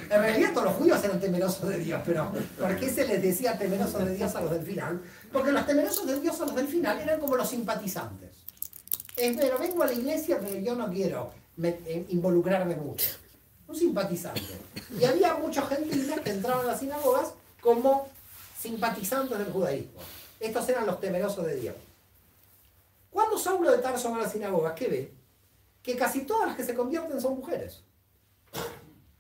En realidad todos los judíos eran temerosos de Dios, pero ¿por qué se les decía temerosos de Dios a los del final? Porque los temerosos de Dios a los del final eran como los simpatizantes. Pero vengo a la iglesia, pero yo no quiero involucrarme mucho. Un simpatizante. Y había mucha gente que entraba a las sinagogas como simpatizantes del judaísmo. Estos eran los temerosos de Dios. Cuando Saulo de Tarso va a la sinagoga, ¿qué ve? Que casi todas las que se convierten son mujeres.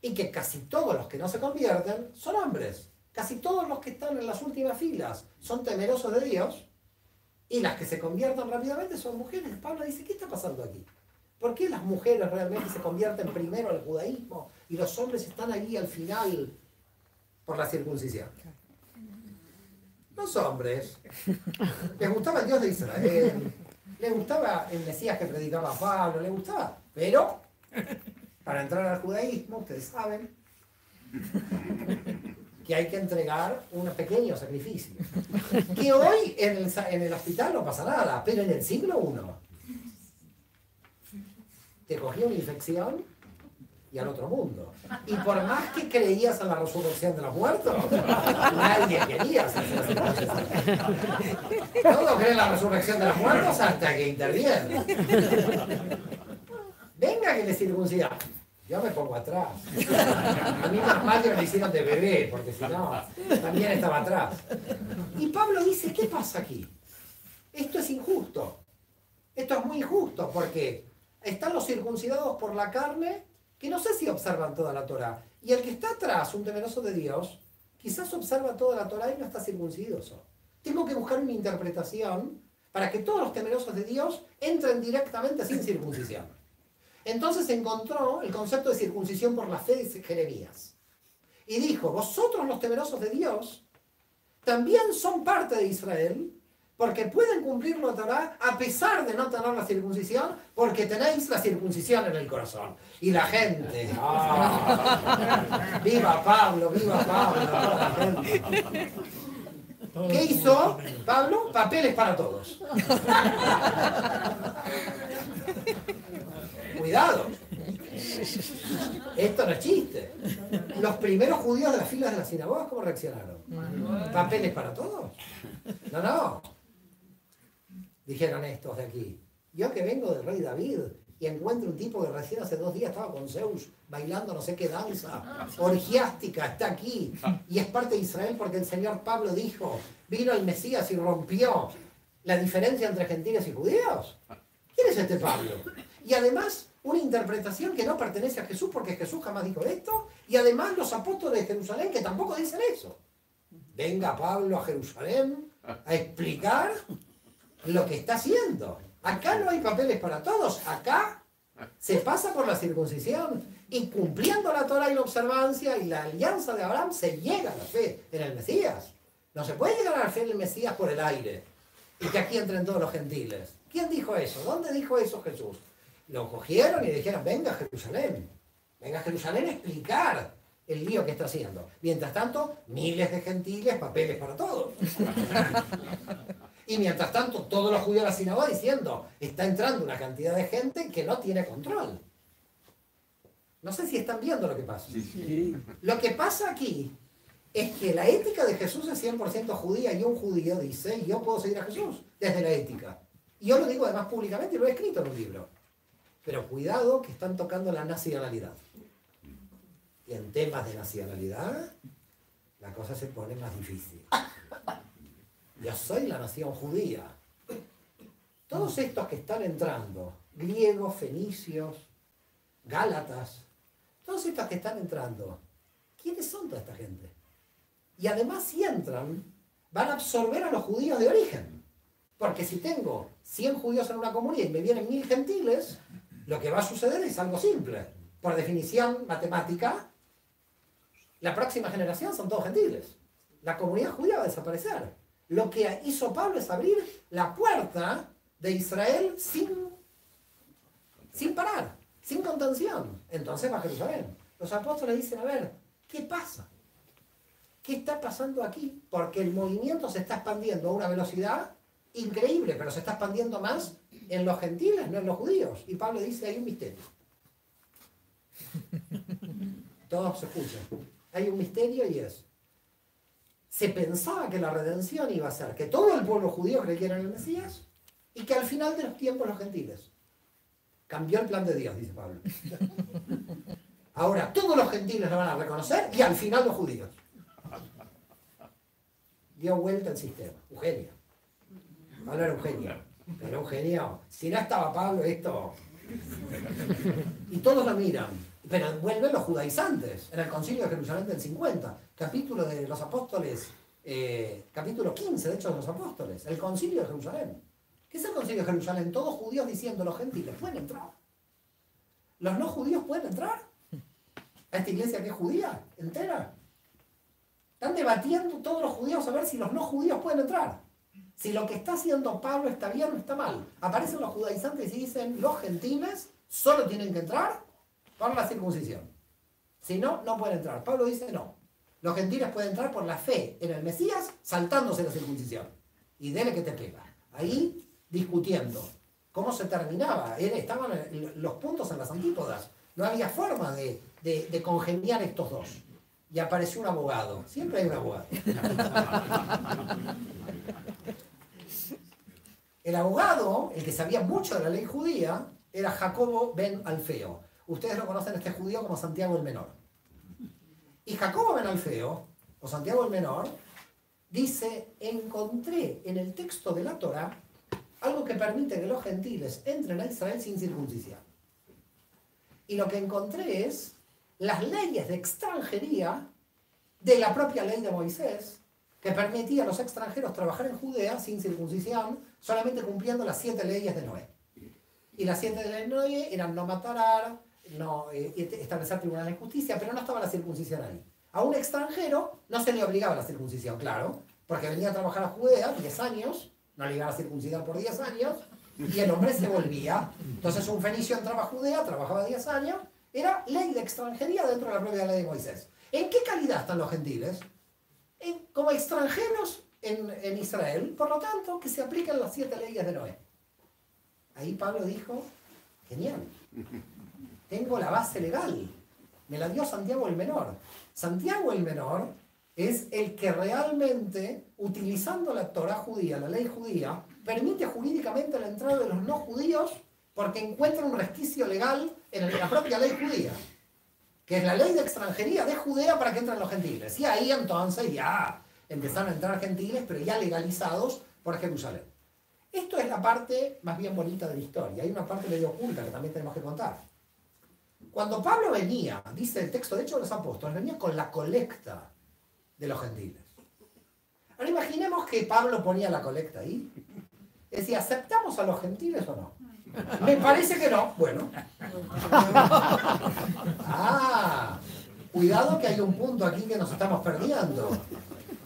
Y que casi todos los que no se convierten son hombres. Casi todos los que están en las últimas filas son temerosos de Dios. Y las que se convierten rápidamente son mujeres. Pablo dice, ¿qué está pasando aquí? ¿Por qué las mujeres realmente se convierten primero al judaísmo y los hombres están ahí al final por la circuncisión? Los hombres les gustaba el Dios de Israel, les gustaba el Mesías que predicaba Pablo, les gustaba, pero para entrar al judaísmo, ustedes saben que hay que entregar unos pequeños sacrificios. Que hoy en el hospital no pasa nada, pero en el siglo I te cogía una infección y al otro mundo. Y por más que creías en la resurrección de los muertos, nadie quería hacerse la circuncisión. Todos creen en la resurrección de los muertos hasta que interviene. Venga que le circuncida. Yo me pongo atrás. A mí más mal que me lo hicieron de bebé, porque si no, también estaba atrás. Y Pablo dice, ¿qué pasa aquí? Esto es injusto. Esto es muy injusto, porque están los circuncidados por la carne, que no sé si observan toda la Torá. Y el que está atrás, un temeroso de Dios, quizás observa toda la Torá y no está circuncidoso. Tengo que buscar una interpretación para que todos los temerosos de Dios entren directamente sin circuncisión. Entonces encontró el concepto de circuncisión por la fe de Jeremías. Y dijo, vosotros los temerosos de Dios también son parte de Israel, porque pueden cumplir la Torá a pesar de no tener la circuncisión, porque tenéis la circuncisión en el corazón. Y la gente, ¡oh! ¡Viva Pablo, viva Pablo! Toda la gente. ¿Qué hizo Pablo? Papeles para todos. Cuidado. Esto no es chiste. Los primeros judíos de las filas de las sinagogas, ¿cómo reaccionaron? ¿Papeles para todos? No, no. Dijeron estos de aquí. Yo que vengo del rey David y encuentro un tipo que recién hace 2 días estaba con Zeus bailando no sé qué danza orgiástica, está aquí y es parte de Israel porque el señor Pablo dijo, vino el Mesías y rompió la diferencia entre gentiles y judíos. ¿Quién es este Pablo? Y además una interpretación que no pertenece a Jesús porque Jesús jamás dijo esto y además los apóstoles de Jerusalén que tampoco dicen eso. Venga Pablo a Jerusalén a explicar lo que está haciendo. Acá no hay papeles para todos, acá se pasa por la circuncisión y cumpliendo la Torah y la observancia y la alianza de Abraham se llega a la fe en el Mesías. No se puede llegar a la fe en el Mesías por el aire y que aquí entren todos los gentiles. ¿Quién dijo eso? ¿Dónde dijo eso Jesús? Lo cogieron y dijeron, venga a Jerusalén a explicar el lío que está haciendo. Mientras tanto, miles de gentiles, papeles para todos. Y mientras tanto, todos los judíos de la sinagoga diciendo, está entrando una cantidad de gente que no tiene control. No sé si están viendo lo que pasa. Sí. Lo que pasa aquí es que la ética de Jesús es 100% judía y un judío dice, yo puedo seguir a Jesús desde la ética. Y yo lo digo además públicamente y lo he escrito en un libro. Pero cuidado que están tocando la nacionalidad. Y en temas de nacionalidad, la cosa se pone más difícil. Yo soy la nación judía. Todos estos que están entrando, griegos, fenicios, gálatas, todos estos que están entrando, ¿quiénes son toda esta gente? Y además si entran, van a absorber a los judíos de origen. Porque si tengo 100 judíos en una comunidad y me vienen 1000 gentiles, Lo que va a suceder es algo simple. Por definición matemática, la próxima generación son todos gentiles. La comunidad judía va a desaparecer. Lo que hizo Pablo es abrir la puerta de Israel sin parar, sin contención. Entonces va a Jerusalén. Los apóstoles dicen, a ver, ¿qué pasa? ¿Qué está pasando aquí? Porque el movimiento se está expandiendo a una velocidad increíble, pero se está expandiendo más en los gentiles, no en los judíos. Y Pablo dice, hay un misterio. Todos se escuchan. Hay un misterio y es, se pensaba que la redención iba a ser que todo el pueblo judío creyera en el Mesías y que al final de los tiempos los gentiles. Cambió el plan de Dios, dice Pablo. Ahora todos los gentiles lo van a reconocer y al final los judíos. Dio vuelta el sistema. Eugenio. Pablo era un genio. Pero un genio. Si no estaba Pablo, esto... Y todos lo miran. Pero vuelven los judaizantes. En el concilio de Jerusalén del 50. Capítulo de los apóstoles. Capítulo 15, de hecho, de los apóstoles. El concilio de Jerusalén. ¿Qué es el concilio de Jerusalén? Todos judíos diciendo, los gentiles pueden entrar. ¿Los no judíos pueden entrar? ¿A esta iglesia que es judía? ¿Entera? Están debatiendo todos los judíos a ver si los no judíos pueden entrar. Si lo que está haciendo Pablo está bien o está mal. Aparecen los judaizantes y dicen, los gentiles solo tienen que entrar por la circuncisión. Si no, no pueden entrar. Pablo dice, no. Los gentiles pueden entrar por la fe en el Mesías, saltándose la circuncisión. Y dele que te pega. Ahí discutiendo. ¿Cómo se terminaba? Estaban los puntos en las antípodas. No había forma de congeniar estos dos. Y apareció un abogado. Siempre hay un abogado. El abogado, el que sabía mucho de la ley judía, era Jacobo ben Alfeo. Ustedes lo conocen, este judío, como Santiago el Menor. Y Jacobo ben Alfeo, o Santiago el Menor, dice, encontré en el texto de la Torá algo que permite que los gentiles entren a Israel sin circuncisión. Y lo que encontré es las leyes de extranjería de la propia ley de Moisés, que permitía a los extranjeros trabajar en Judea sin circuncisión, solamente cumpliendo las 7 leyes de Noé. Y las 7 leyes de Noé eran no matar, no establecer tribunales de justicia, pero no estaba la circuncisión ahí. A un extranjero no se le obligaba la circuncisión, claro, porque venía a trabajar a Judea 10 años, no le iban a circuncidar por 10 años, y el hombre se volvía. Entonces un fenicio entraba a Judea, trabajaba 10 años, era ley de extranjería dentro de la propia ley de Moisés. ¿En qué calidad están los gentiles? Como extranjeros en Israel, por lo tanto, que se aplican las 7 leyes de Noé. Ahí Pablo dijo, genial, tengo la base legal, me la dio Santiago el Menor. Santiago el Menor es el que realmente, utilizando la Torá judía, la ley judía, permite jurídicamente la entrada de los no judíos porque encuentra un resquicio legal en la propia ley judía, que es la ley de extranjería de Judea para que entren los gentiles. Y ahí entonces ya empezaron a entrar gentiles, pero ya legalizados por Jerusalén. Esto es la parte más bien bonita de la historia. Hay una parte medio oculta que también tenemos que contar. Cuando Pablo venía, dice el texto, de hecho de los apóstoles, venía con la colecta de los gentiles. Ahora imaginemos que Pablo ponía la colecta ahí. Decía, ¿aceptamos a los gentiles o no? Me parece que no. Bueno. Cuidado que hay un punto aquí que nos estamos perdiendo.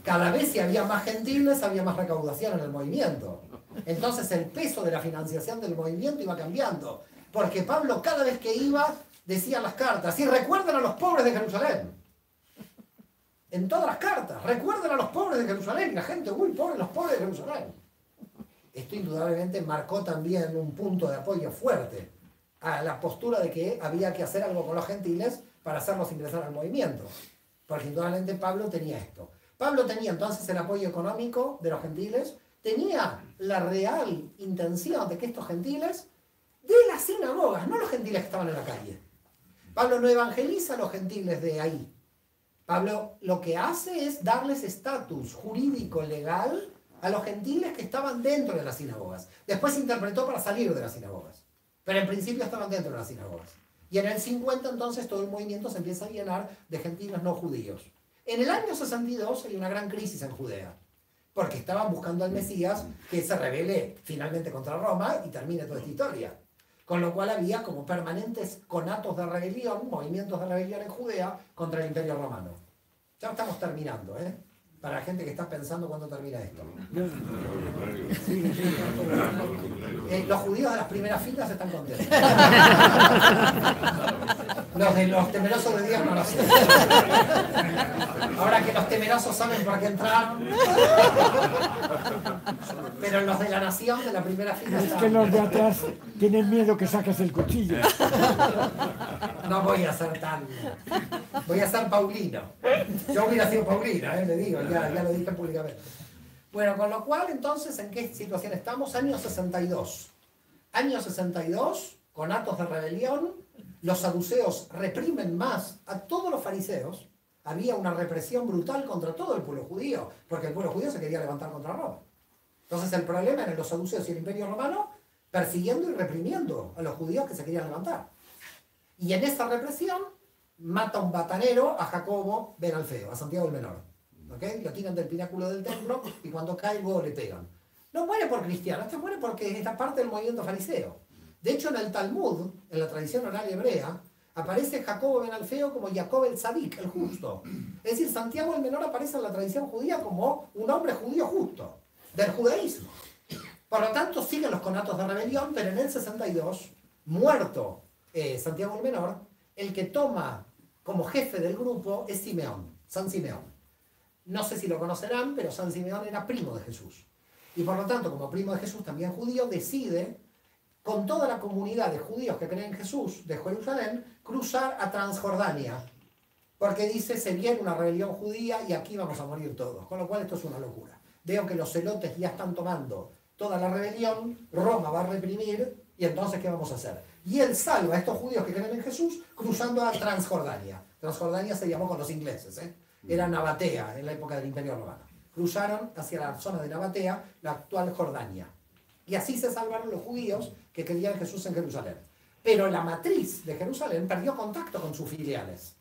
Cada vez si había más gentiles, había más recaudación en el movimiento. Entonces el peso de la financiación del movimiento iba cambiando. Porque Pablo cada vez que iba, decía en las cartas, y recuerden a los pobres de Jerusalén. En todas las cartas, recuerden a los pobres de Jerusalén. Y la gente, uy, pobres los pobres de Jerusalén. Esto indudablemente marcó también un punto de apoyo fuerte a la postura de que había que hacer algo con los gentiles para hacerlos ingresar al movimiento. Porque indudablemente Pablo tenía esto. Pablo tenía entonces el apoyo económico de los gentiles, tenía la real intención de que estos gentiles, de las sinagogas, no los gentiles que estaban en la calle. Pablo no evangeliza a los gentiles de ahí. Pablo lo que hace es darles estatus jurídico legal a los gentiles que estaban dentro de las sinagogas. Después se interpretó para salir de las sinagogas. Pero en principio estaban dentro de las sinagogas. Y en el 50 entonces todo el movimiento se empieza a llenar de gentiles no judíos. En el año 62 hay una gran crisis en Judea. Porque estaban buscando al Mesías que se rebele finalmente contra Roma y termine toda esta historia. Con lo cual había como permanentes conatos de rebelión, movimientos de rebelión en Judea contra el Imperio Romano. Ya estamos terminando, ¿eh? Para la gente que está pensando cuándo termina esto. Los judíos de las primeras filas están contentos. Los de los temerosos de Dios no lo sé. Ahora que los temerosos saben por qué entraron. Pero los de la nación de la primera fila Es que los de atrás tienen miedo que saques el cuchillo. No voy a ser tan... Voy a ser Paulino. Yo hubiera sido Paulina, le digo, ya lo dije públicamente. Bueno, con lo cual, entonces, ¿en qué situación estamos? Año 62. Año 62, con actos de rebelión, los saduceos reprimen más a todos los fariseos. Había una represión brutal contra todo el pueblo judío, porque el pueblo judío se quería levantar contra Roma. Entonces el problema eran los saduceos y el Imperio Romano persiguiendo y reprimiendo a los judíos que se querían levantar. Y en esa represión mata un batanero a Jacobo ben Alfeo, a Santiago el Menor. ¿Okay? Lo tiran del pináculo del templo y cuando cae luego le pegan. No muere por cristiano, este muere porque es parte del movimiento fariseo. De hecho, en el Talmud, en la tradición oral hebrea, aparece Jacobo ben Alfeo como Jacob el Tzadik, el justo. Es decir, Santiago el Menor aparece en la tradición judía como un hombre judío justo, del judaísmo. Por lo tanto, siguen los conatos de rebelión, pero en el 62, muerto Santiago el Menor, el que toma como jefe del grupo es Simeón, San Simeón. No sé si lo conocerán, pero San Simeón era primo de Jesús. Y por lo tanto, como primo de Jesús, también judío, decide, con toda la comunidad de judíos que creen en Jesús de Jerusalén, cruzar a Transjordania. Porque dice, se viene una rebelión judía y aquí vamos a morir todos. Con lo cual esto es una locura. Veo que los celotes ya están tomando toda la rebelión, Roma va a reprimir, y entonces ¿qué vamos a hacer? Y él salva a estos judíos que creen en Jesús cruzando a Transjordania. Transjordania se llamó con los ingleses, ¿eh? Era Nabatea en la época del Imperio Romano. Cruzaron hacia la zona de Nabatea, la actual Jordania. Y así se salvaron los judíos que creían en Jesús en Jerusalén. Pero la matriz de Jerusalén perdió contacto con sus filiales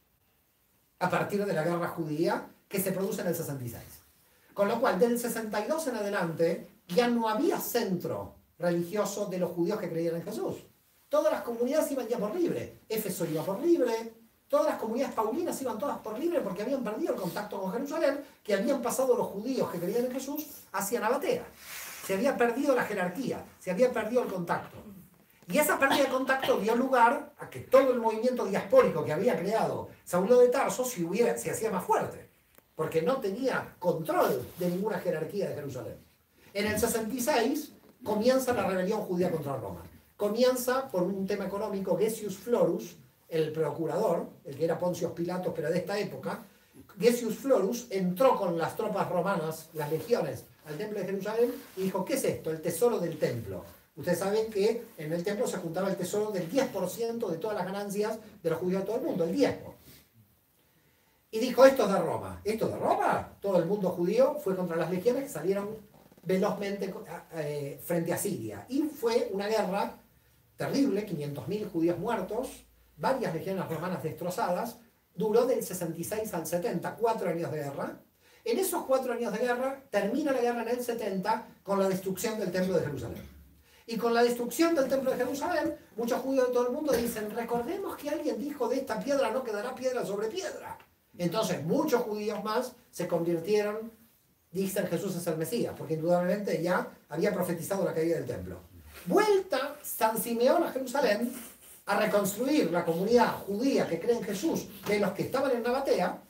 a partir de la guerra judía que se produce en el 66. Con lo cual, del 62 en adelante, ya no había centro religioso de los judíos que creían en Jesús. Todas las comunidades iban ya por libre. Éfeso iba por libre, todas las comunidades paulinas iban todas por libre porque habían perdido el contacto con Jerusalén, que habían pasado los judíos que creían en Jesús hacia Nabatea. Se había perdido la jerarquía, se había perdido el contacto. Y esa pérdida de contacto dio lugar a que todo el movimiento diaspórico que había creado Saulo de Tarso se hacía más fuerte, porque no tenía control de ninguna jerarquía de Jerusalén. En el 66 comienza la rebelión judía contra Roma. Comienza por un tema económico. Gessius Florus, el procurador, el que era Poncio Pilatos, pero de esta época, Gessius Florus entró con las tropas romanas, las legiones, al templo de Jerusalén y dijo, ¿qué es esto? El tesoro del templo. Ustedes saben que en el templo se juntaba el tesoro del 10% de todas las ganancias de los judíos de todo el mundo, el 10%. Y dijo, esto es de Roma. ¿Esto es de Roma? Todo el mundo judío fue contra las legiones que salieron velozmente frente a Siria. Y fue una guerra terrible, 500.000 judíos muertos, varias legiones romanas destrozadas, duró del 66 al 70, 4 años de guerra. En esos 4 años de guerra, termina la guerra en el 70 con la destrucción del templo de Jerusalén. Y con la destrucción del templo de Jerusalén, muchos judíos de todo el mundo dicen, recordemos que alguien dijo, de esta piedra no quedará piedra sobre piedra. Entonces muchos judíos más se convirtieron, dicen Jesús es el Mesías, porque indudablemente ya había profetizado la caída del templo. Vuelta San Simeón a Jerusalén a reconstruir la comunidad judía que cree en Jesús de los que estaban en Nabatea,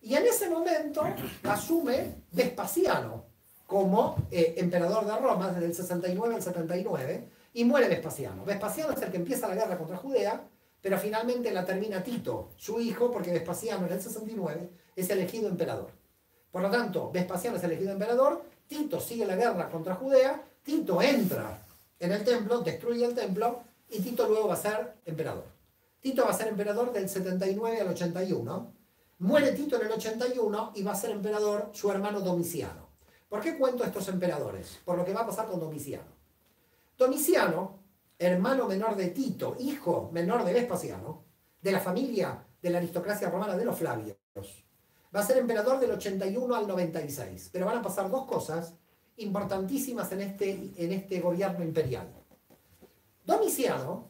y en ese momento asume Vespasiano como emperador de Roma desde el 69 al 79, y muere Vespasiano. Vespasiano es el que empieza la guerra contra Judea, pero finalmente la termina Tito, su hijo, porque Vespasiano en el 69 es elegido emperador. Por lo tanto, Vespasiano es elegido emperador, Tito sigue la guerra contra Judea, Tito entra en el templo, destruye el templo, y Tito luego va a ser emperador. Tito va a ser emperador del 79 al 81, muere Tito en el 81 y va a ser emperador su hermano Domiciano. ¿Por qué cuento estos emperadores? Por lo que va a pasar con Domiciano. Domiciano, hermano menor de Tito, hijo menor de Vespasiano, de la familia de la aristocracia romana de los Flavios, va a ser emperador del 81 al 96. Pero van a pasar dos cosas importantísimas en este gobierno imperial. Domiciano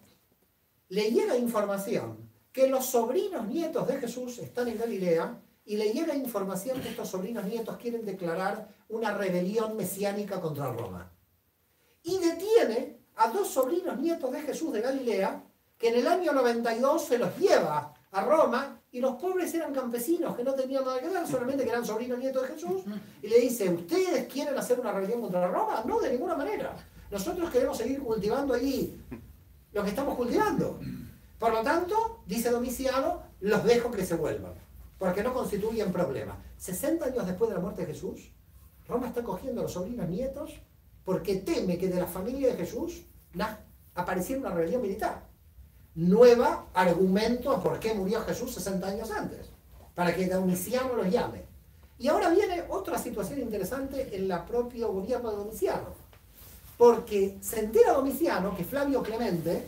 le llega información que los sobrinos nietos de Jesús están en Galilea y le llega información que estos sobrinos nietos quieren declarar una rebelión mesiánica contra Roma. Y detiene a 2 sobrinos nietos de Jesús de Galilea que en el año 92 se los lleva a Roma y los pobres eran campesinos que no tenían nada que ver, solamente que eran sobrinos nietos de Jesús, y le dice, ¿ustedes quieren hacer una rebelión contra Roma? No, de ninguna manera. Nosotros queremos seguir cultivando allí lo que estamos cultivando. Por lo tanto, dice Domiciano, los dejo que se vuelvan, porque no constituyen problema. 60 años después de la muerte de Jesús, Roma está cogiendo a los sobrinos nietos porque teme que de la familia de Jesús apareciera una rebelión militar. Nueva argumento a por qué murió Jesús 60 años antes, para que Domiciano los llame. Y ahora viene otra situación interesante en el propio gobierno de Domiciano, porque se entera Domiciano que Flavio Clemente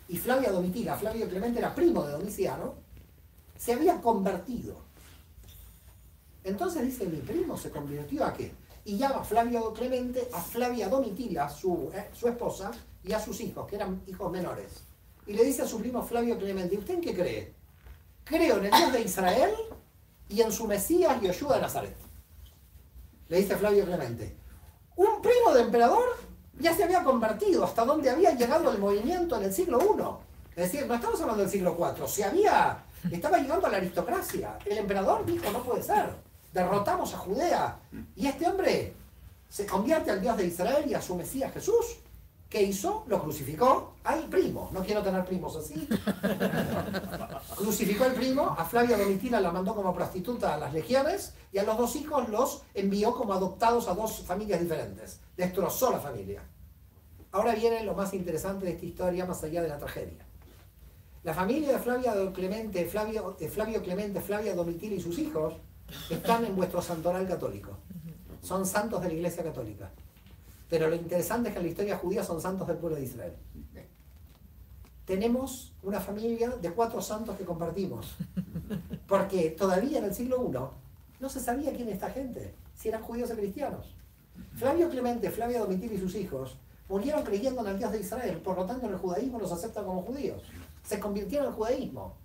y Flavia Domitila, Flavio Clemente era primo de Domiciano, se había convertido. Entonces dice, mi primo se convirtió ¿a qué? Y llama a Flavio Clemente a Flavia Domitila, su esposa, y a sus hijos, que eran hijos menores. Y le dice a su primo Flavio Clemente, ¿usted en qué cree? Creo en el Dios de Israel y en su Mesías Yoshua de Nazaret. Le dice Flavio Clemente, un primo de emperador ya se había convertido hasta donde había llegado el movimiento en el siglo I. Es decir, no estamos hablando del siglo IV, estaba llegando a la aristocracia. El emperador dijo, no puede ser, derrotamos a Judea. Y este hombre se convierte al Dios de Israel y a su Mesías Jesús. ¿Qué hizo? Lo crucificó al primo. No quiero tener primos así. Crucificó al primo, a Flavia Domitila la mandó como prostituta a las legiones y a los 2 hijos los envió como adoptados a 2 familias diferentes. Destrozó la familia. Ahora viene lo más interesante de esta historia, más allá de la tragedia. La familia de Flavio Clemente, Flavia Domitila y sus hijos están en vuestro santoral católico. Son santos de la Iglesia Católica. Pero lo interesante es que en la historia judía son santos del pueblo de Israel. Tenemos una familia de 4 santos que compartimos. Porque todavía en el siglo I no se sabía quién es esta gente, si eran judíos o cristianos. Flavio Clemente, Flavia Domitila y sus hijos murieron creyendo en el Dios de Israel, por lo tanto en el judaísmo los aceptan como judíos. Se convirtieron al judaísmo.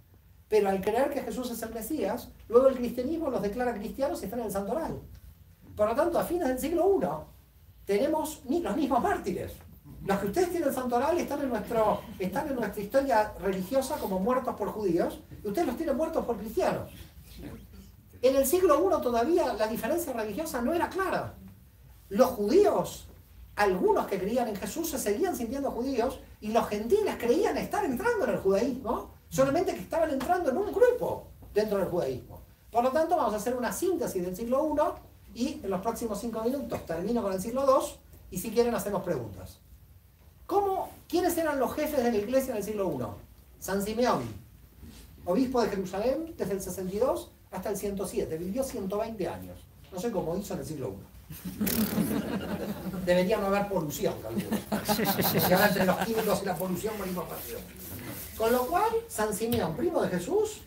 Pero al creer que Jesús es el Mesías, luego el cristianismo los declara cristianos y están en el santoral. Por lo tanto, a fines del siglo I, tenemos los mismos mártires. Los que ustedes tienen el santoral están en nuestra historia religiosa como muertos por judíos, y ustedes los tienen muertos por cristianos. En el siglo I todavía la diferencia religiosa no era clara. Los judíos, algunos que creían en Jesús, se seguían sintiendo judíos, y los gentiles creían estar entrando en el judaísmo, solamente que estaban entrando en un grupo dentro del judaísmo. Por lo tanto, vamos a hacer una síntesis del siglo I, y en los próximos 5 minutos termino con el siglo II, y si quieren hacemos preguntas. ¿Quiénes eran los jefes de la iglesia en el siglo I? San Simeón, obispo de Jerusalén desde el 62 hasta el 107, vivió 120 años. No sé cómo hizo en el siglo I. Debería no haber polución, calculo. Y ahora entre los químicos y la polución morimos rápido. Con lo cual, San Simeón, primo de Jesús,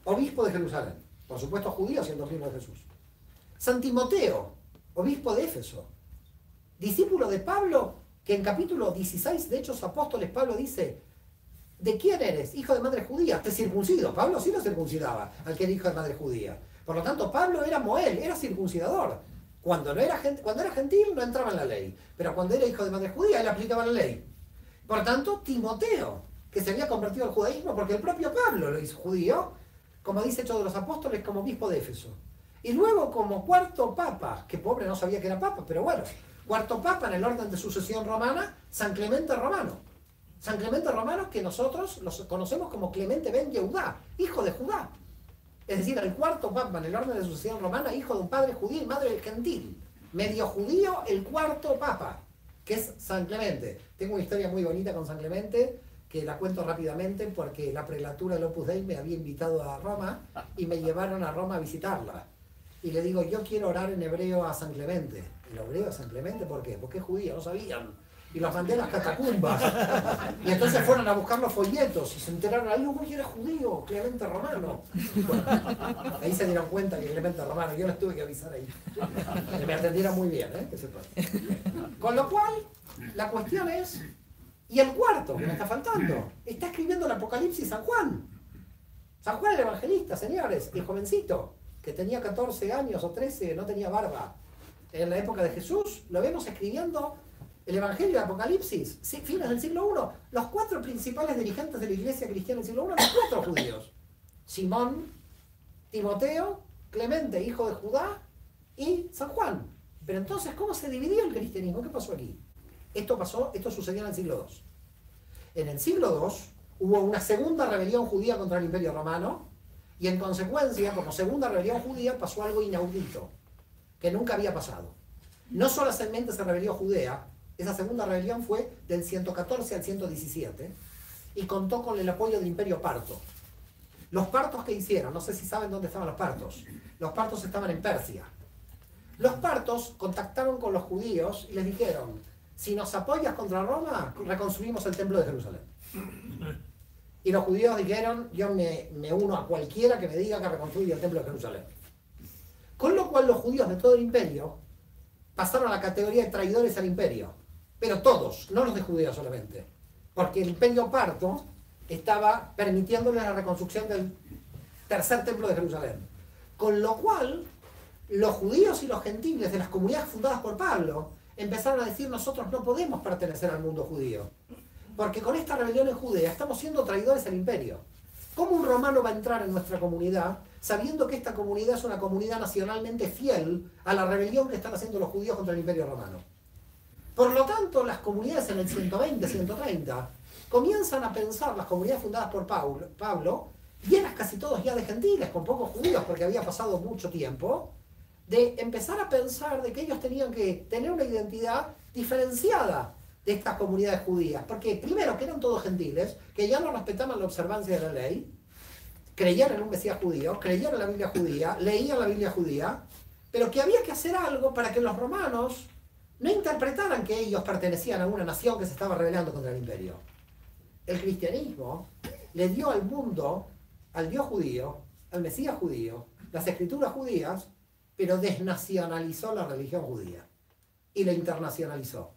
obispo de Jerusalén. Por supuesto judío siendo primo de Jesús. San Timoteo, obispo de Éfeso, discípulo de Pablo, que en capítulo 16 de Hechos Apóstoles Pablo dice, ¿de quién eres? Hijo de madre judía, te circuncido. Pablo sí lo circuncidaba al que era hijo de madre judía. Por lo tanto, Pablo era moel, era circuncidador. Cuando era gentil no entraba en la ley, pero cuando era hijo de madre judía él aplicaba la ley. Por tanto, Timoteo, que se había convertido al judaísmo porque el propio Pablo lo hizo judío, como dice Hechos de los Apóstoles, como obispo de Éfeso. Y luego como 4º papa, que pobre no sabía que era papa, pero bueno, 4º papa en el orden de sucesión romana, San Clemente Romano. San Clemente Romano que nosotros los conocemos como Clemente ben Yehudá, hijo de Judá. Es decir, el 4º papa en el orden de sucesión romana, hijo de un padre judío y madre gentil. Medio judío, el 4º papa, que es San Clemente. Tengo una historia muy bonita con San Clemente, que la cuento rápidamente porque la prelatura del Opus Dei me había invitado a Roma y me llevaron a Roma a visitarla. Y le digo, yo quiero orar en hebreo a San Clemente. ¿En hebreo a San Clemente? ¿Por qué? Porque es judío, no sabían. Y los mandé a las catacumbas. Y entonces fueron a buscar los folletos y se enteraron, ahí uy, era judío, Clemente Romano. Bueno, ahí se dieron cuenta que Clemente Romano, yo les tuve que avisar ahí. Que me atendieran muy bien, que sepan. Con lo cual, la cuestión es, Y el cuarto, que me está faltando, está escribiendo el Apocalipsis San Juan. San Juan el Evangelista, señores, el jovencito, que tenía 14 años o 13, no tenía barba. En la época de Jesús, lo vemos escribiendo el Evangelio del Apocalipsis, fines del siglo I. Los 4 principales dirigentes de la iglesia cristiana del siglo I, los 4 judíos. Simón, Timoteo, Clemente, hijo de Judá, y San Juan. Pero entonces, ¿cómo se dividió el cristianismo? ¿Qué pasó aquí? Esto sucedió en el siglo II. En el siglo II hubo una segunda rebelión judía contra el Imperio Romano, y en consecuencia, como segunda rebelión judía, pasó algo inaudito, que nunca había pasado. No solamente se rebelió Judea, esa segunda rebelión fue del 114 al 117, y contó con el apoyo del Imperio Parto. Los partos que hicieron, no sé si saben dónde estaban los partos estaban en Persia. Los partos contactaron con los judíos y les dijeron: si nos apoyas contra Roma, reconstruimos el templo de Jerusalén. Y los judíos dijeron: yo me uno a cualquiera que me diga que reconstruya el templo de Jerusalén. Con lo cual los judíos de todo el imperio pasaron a la categoría de traidores al imperio. Pero todos, no los de Judea solamente. Porque el imperio parto estaba permitiéndoles la reconstrucción del tercer templo de Jerusalén. Con lo cual, los judíos y los gentiles de las comunidades fundadas por Pablo empezaron a decir: nosotros no podemos pertenecer al mundo judío, porque con esta rebelión en Judea estamos siendo traidores al imperio. ¿Cómo un romano va a entrar en nuestra comunidad sabiendo que esta comunidad es una comunidad nacionalmente fiel a la rebelión que están haciendo los judíos contra el imperio romano? Por lo tanto, las comunidades en el 120, 130, comienzan a pensar, las comunidades fundadas por Pablo, llenas casi todos ya de gentiles, con pocos judíos, porque había pasado mucho tiempo, de empezar a pensar de que ellos tenían que tener una identidad diferenciada de estas comunidades judías. Porque primero, que eran todos gentiles, que ya no respetaban la observancia de la ley, creían en un Mesías judío, creían en la Biblia judía, leían la Biblia judía, pero que había que hacer algo para que los romanos no interpretaran que ellos pertenecían a una nación que se estaba rebelando contra el imperio. El cristianismo le dio al mundo, al Dios judío, al Mesías judío, las escrituras judías, pero desnacionalizó la religión judía y la internacionalizó.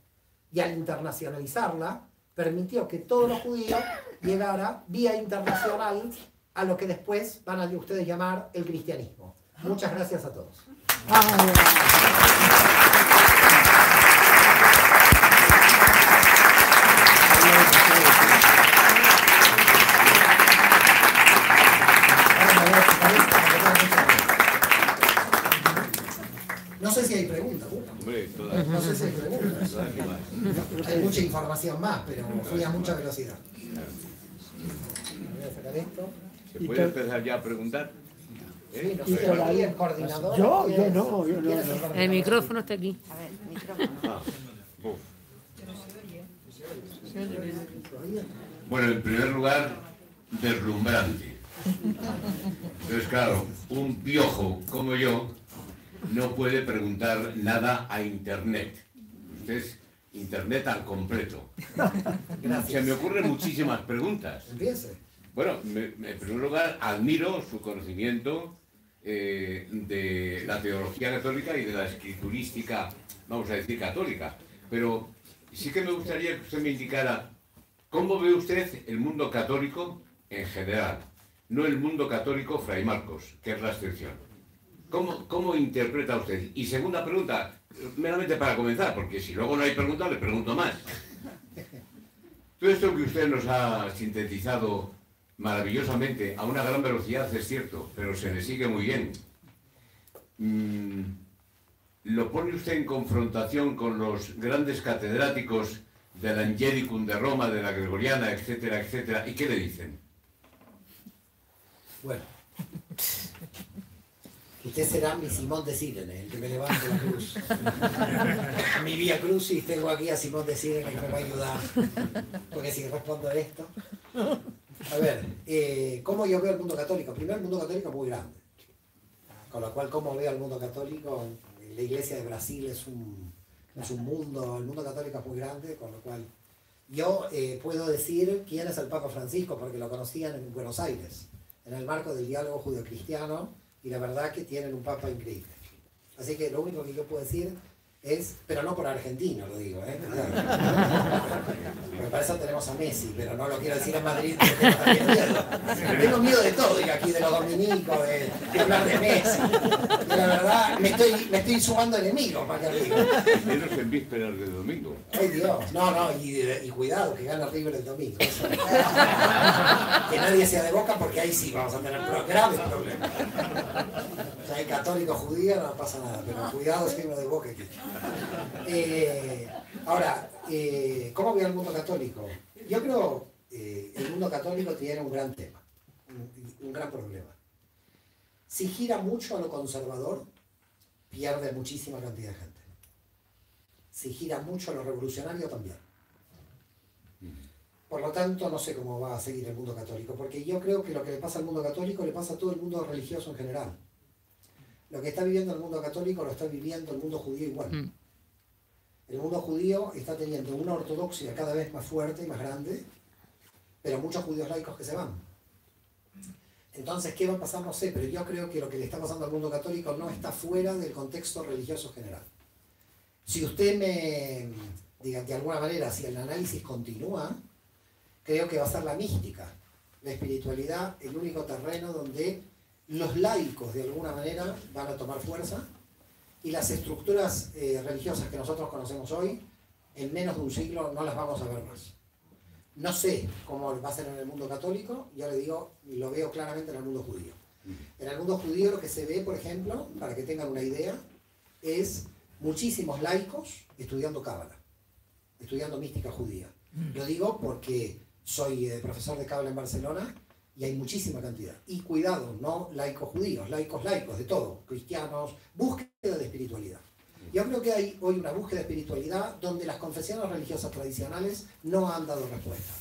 Y al internacionalizarla, permitió que todos los judíos llegara vía internacional a lo que después van a ustedes llamar el cristianismo. Muchas gracias a todos. No sé si hay preguntas. No sé si hay preguntas. Hay mucha información más, pero fui a mucha velocidad. Voy a sacar esto. ¿Se puede empezar ya a preguntar? Sí, no sé, ahí el coordinador. Yo no. El micrófono está aquí. A ver, micrófono. Bueno, en primer lugar, deslumbrante. Entonces, claro, un piojo como yo no puede preguntar nada a Internet. Usted es Internet al completo. Gracias. Se me ocurren muchísimas preguntas. Empiece. Bueno, en primer lugar, admiro su conocimiento de la teología católica y de la escriturística, vamos a decir, católica. Pero sí que me gustaría que usted me indicara cómo ve usted el mundo católico en general, no el mundo católico Fray Marcos, que es la excepción. ¿Cómo interpreta usted? Y segunda pregunta, meramente para comenzar, porque si luego no hay preguntas, le pregunto más. Todo esto que usted nos ha sintetizado maravillosamente, a una gran velocidad, es cierto, pero se le sigue muy bien. ¿Lo pone usted en confrontación con los grandes catedráticos del Angelicum de Roma, de la Gregoriana, etcétera, etcétera? ¿Y qué le dicen? Bueno. Usted será mi Simón de Sirene, el que me levante la cruz. Mi Vía Crucis, tengo aquí a Simón de Sirene que me va a ayudar. Porque si respondo a esto. A ver, ¿cómo yo veo el mundo católico? Primero, el mundo católico es muy grande. Con lo cual, ¿cómo veo el mundo católico? La iglesia de Brasil es un mundo, el mundo católico es muy grande, con lo cual yo puedo decir quién es el Papa Francisco, porque lo conocían en Buenos Aires, en el marco del diálogo judeocristiano, y la verdad que tienen un Papa increíble. Así que lo único que yo puedo decir pero no por argentino lo digo, porque para eso tenemos a Messi, pero no lo quiero decir en Madrid porque tengo miedo. Tengo miedo de todo, y aquí de los dominicos, de hablar de Messi. Y la verdad, me estoy sumando enemigos para que digo. Menos en vísperas del domingo. Ay Dios, no, y cuidado, que gana River el domingo. Que nadie sea de Boca porque ahí sí vamos a tener graves problemas. Ya hay católico judío, no pasa nada, pero cuidado si uno de Boca. Ahora, ¿cómo ve el mundo católico? Yo creo que el mundo católico tiene un gran tema, un gran problema. Si gira mucho a lo conservador, pierde muchísima cantidad de gente. Si gira mucho a lo revolucionario, también. Por lo tanto, no sé cómo va a seguir el mundo católico, porque yo creo que lo que le pasa al mundo católico le pasa a todo el mundo religioso en general. Lo que está viviendo el mundo católico lo está viviendo el mundo judío igual. El mundo judío está teniendo una ortodoxia cada vez más fuerte y más grande, pero muchos judíos laicos que se van. Entonces, ¿qué va a pasar? No sé, pero yo creo que lo que le está pasando al mundo católico no está fuera del contexto religioso general. Si usted me diga de alguna manera, si el análisis continúa, creo que va a ser la mística, la espiritualidad, el único terreno donde los laicos de alguna manera van a tomar fuerza y las estructuras religiosas que nosotros conocemos hoy, en menos de un siglo no las vamos a ver más. No sé cómo va a ser en el mundo católico, yo le digo, lo veo claramente en el mundo judío. En el mundo judío lo que se ve, por ejemplo, para que tengan una idea, es muchísimos laicos estudiando cábala, estudiando mística judía. Lo digo porque soy profesor de cábala en Barcelona y hay muchísima cantidad. Y cuidado, no laicos judíos, laicos, de todo, cristianos, búsqueda de espiritualidad. Yo creo que hay hoy una búsqueda de espiritualidad donde las confesiones religiosas tradicionales no han dado respuesta.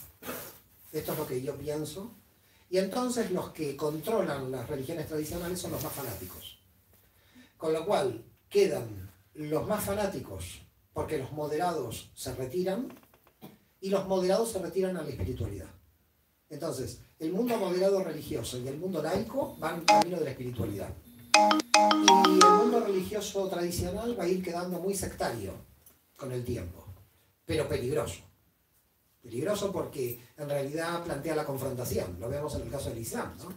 Esto es lo que yo pienso. Y entonces los que controlan las religiones tradicionales son los más fanáticos. Con lo cual quedan los más fanáticos porque los moderados se retiran y los moderados se retiran a la espiritualidad. Entonces, el mundo moderado religioso y el mundo laico van camino de la espiritualidad. Y el mundo religioso tradicional va a ir quedando muy sectario con el tiempo, pero peligroso. Peligroso porque en realidad plantea la confrontación, lo vemos en el caso del Islam, ¿no?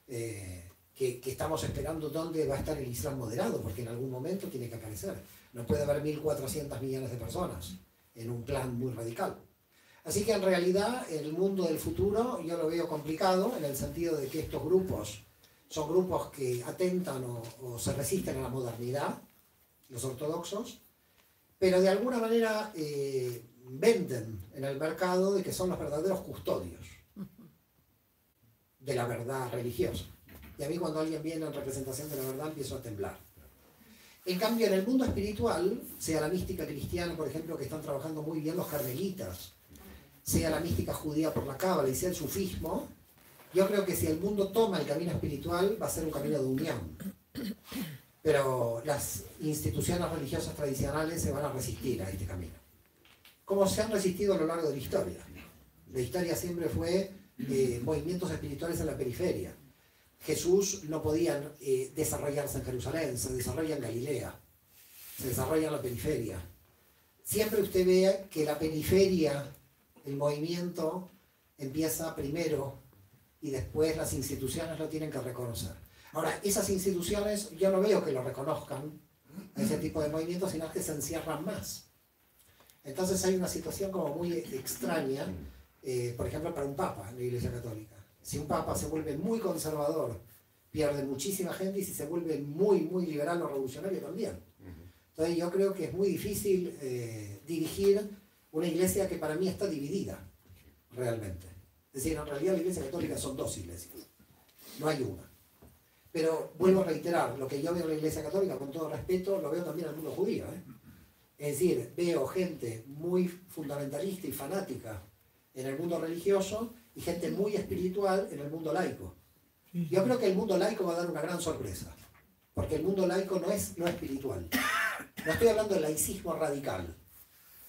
Que estamos esperando dónde va a estar el Islam moderado, porque en algún momento tiene que aparecer. No puede haber 1.400 millones de personas en un plan muy radical. Así que en realidad el mundo del futuro yo lo veo complicado en el sentido de que estos grupos son grupos que atentan o se resisten a la modernidad, los ortodoxos, pero de alguna manera venden en el mercado de que son los verdaderos custodios de la verdad religiosa. Y a mí cuando alguien viene en representación de la verdad empiezo a temblar. En cambio en el mundo espiritual, sea la mística cristiana, por ejemplo, que están trabajando muy bien los carmelitas, sea la mística judía por la cábala y sea el sufismo, yo creo que si el mundo toma el camino espiritual va a ser un camino de unión. Pero las instituciones religiosas tradicionales se van a resistir a este camino. Como se han resistido a lo largo de la historia. La historia siempre fue movimientos espirituales en la periferia. Jesús no podía desarrollarse en Jerusalén, se desarrolla en Galilea, se desarrolla en la periferia. Siempre usted ve que la periferia, el movimiento empieza primero y después las instituciones lo tienen que reconocer. Ahora, esas instituciones yo no veo que lo reconozcan a ese tipo de movimientos, sino que se encierran más. Entonces hay una situación como muy extraña, por ejemplo, para un papa en la Iglesia Católica. Si un papa se vuelve muy conservador, pierde muchísima gente, y si se vuelve muy, muy liberal o revolucionario también. Entonces yo creo que es muy difícil dirigir una iglesia que para mí está dividida, realmente. Es decir, en realidad la Iglesia Católica son dos iglesias, no hay una. Pero vuelvo a reiterar, lo que yo veo en la Iglesia Católica, con todo respeto, lo veo también en el mundo judío. Es decir, veo gente muy fundamentalista y fanática en el mundo religioso y gente muy espiritual en el mundo laico. Yo creo que el mundo laico va a dar una gran sorpresa, porque el mundo laico no es no espiritual. No estoy hablando del laicismo radical,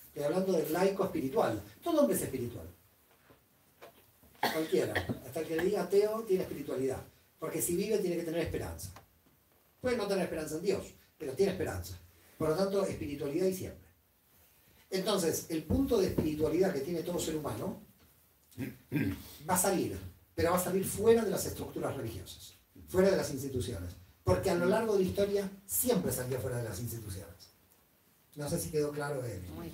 estoy hablando del laico espiritual. Todo hombre es espiritual. Cualquiera, hasta el que le diga ateo tiene espiritualidad, porque si vive tiene que tener esperanza. Puede no tener esperanza en Dios, pero tiene esperanza. Por lo tanto, espiritualidad y siempre. Entonces, el punto de espiritualidad que tiene todo ser humano va a salir, pero va a salir fuera de las estructuras religiosas, fuera de las instituciones. Porque a lo largo de la historia siempre salió fuera de las instituciones. No sé si quedó claro.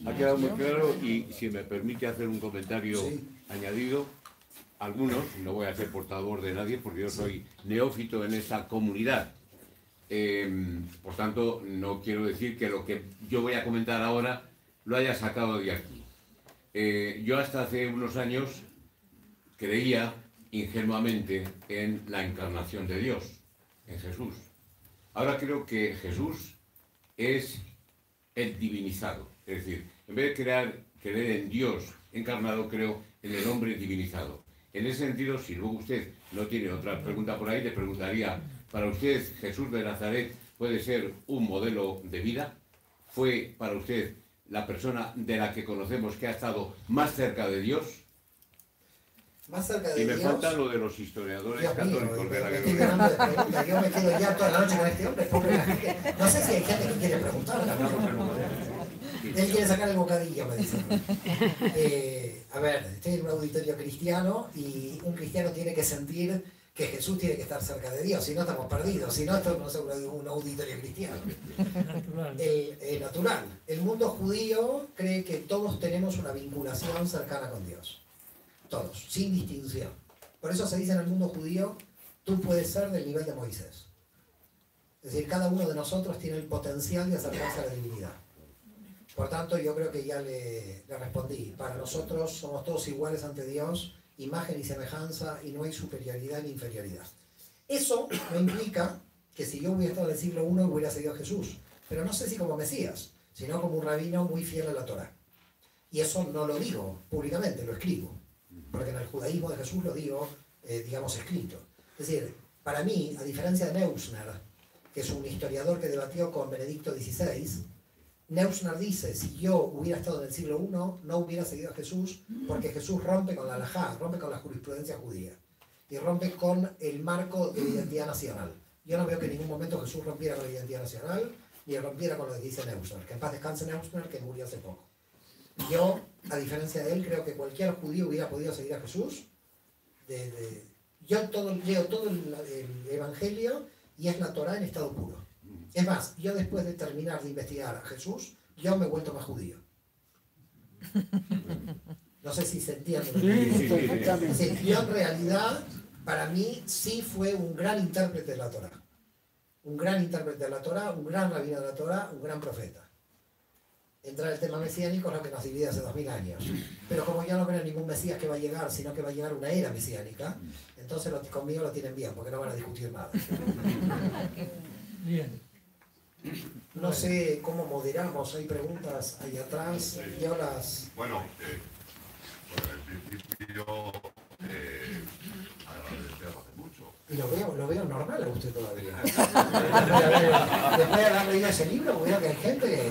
Ha quedado muy claro y si me permite hacer un comentario añadido, algunos, no voy a ser portador de nadie porque yo soy neófito en esta comunidad. Por tanto, no quiero decir que lo que yo voy a comentar ahora lo haya sacado de aquí. Yo hasta hace unos años creía ingenuamente en la encarnación de Dios, en Jesús. Ahora creo que Jesús es el divinizado. Es decir, en vez de creer en Dios encarnado, creo en el hombre divinizado. En ese sentido, si luego usted no tiene otra pregunta por ahí, le preguntaría, ¿para usted Jesús de Nazaret puede ser un modelo de vida? ¿Fue para usted la persona de la que conocemos que ha estado más cerca de Dios? Más cerca de y me Dios. falta lo de los historiadores Dios mío, católicos de la me estoy guerra. ganando de preguntas. Yo me quedo ya toda la noche con este hombre. Pobre la gente. No sé si hay gente que quiere preguntar. Él quiere sacar el bocadillo, me dice. A ver, estoy en un auditorio cristiano y un cristiano tiene que sentir que Jesús tiene que estar cerca de Dios, si no estamos perdidos, si no esto no es un auditorio cristiano. Natural. El mundo judío cree que todos tenemos una vinculación cercana con Dios. Todos, sin distinción. Por eso se dice en el mundo judío, tú puedes ser del nivel de Moisés. Es decir, cada uno de nosotros tiene el potencial de acercarse a la divinidad. Por tanto, yo creo que ya le respondí. Para nosotros somos todos iguales ante Dios, imagen y semejanza, y no hay superioridad ni inferioridad. Eso no implica que si yo hubiera estado en el siglo I hubiera seguido a Jesús, pero no sé si como Mesías, sino como un rabino muy fiel a la Torá. Y eso no lo digo públicamente, lo escribo, porque en el judaísmo de Jesús lo digo, digamos, escrito. Es decir, para mí, a diferencia de Neusner, que es un historiador que debatió con Benedicto XVI, Neusner dice, si yo hubiera estado en el siglo I, no hubiera seguido a Jesús, porque Jesús rompe con la halajá, rompe con la jurisprudencia judía, y rompe con el marco de la identidad nacional. Yo no veo que en ningún momento Jesús rompiera con la identidad nacional, ni rompiera con lo que dice Neusner, que en paz descanse Neusner, que murió hace poco. Yo, a diferencia de él, creo que cualquier judío hubiera podido seguir a Jesús. Yo leo todo el Evangelio y es la Torá en estado puro. Es más, yo después de terminar de investigar a Jesús, yo me he vuelto más judío. No sé si se entiende. Sí, yo en realidad, para mí, sí fue un gran intérprete de la Torá. Un gran intérprete de la Torá, un gran rabino de la Torá, un gran profeta. Entrar el tema mesiánico es lo que nos divide hace 2000 años. Pero como yo no creo en ningún Mesías que va a llegar, sino que va a llegar una era mesiánica, entonces conmigo lo tienen bien, porque no van a discutir nada. Bien. No sé cómo moderamos, hay preguntas ahí atrás, yo las... Bueno, en principio agradecer hace mucho. Y lo veo normal a usted todavía. Después de haber leído ese libro, veo que hay gente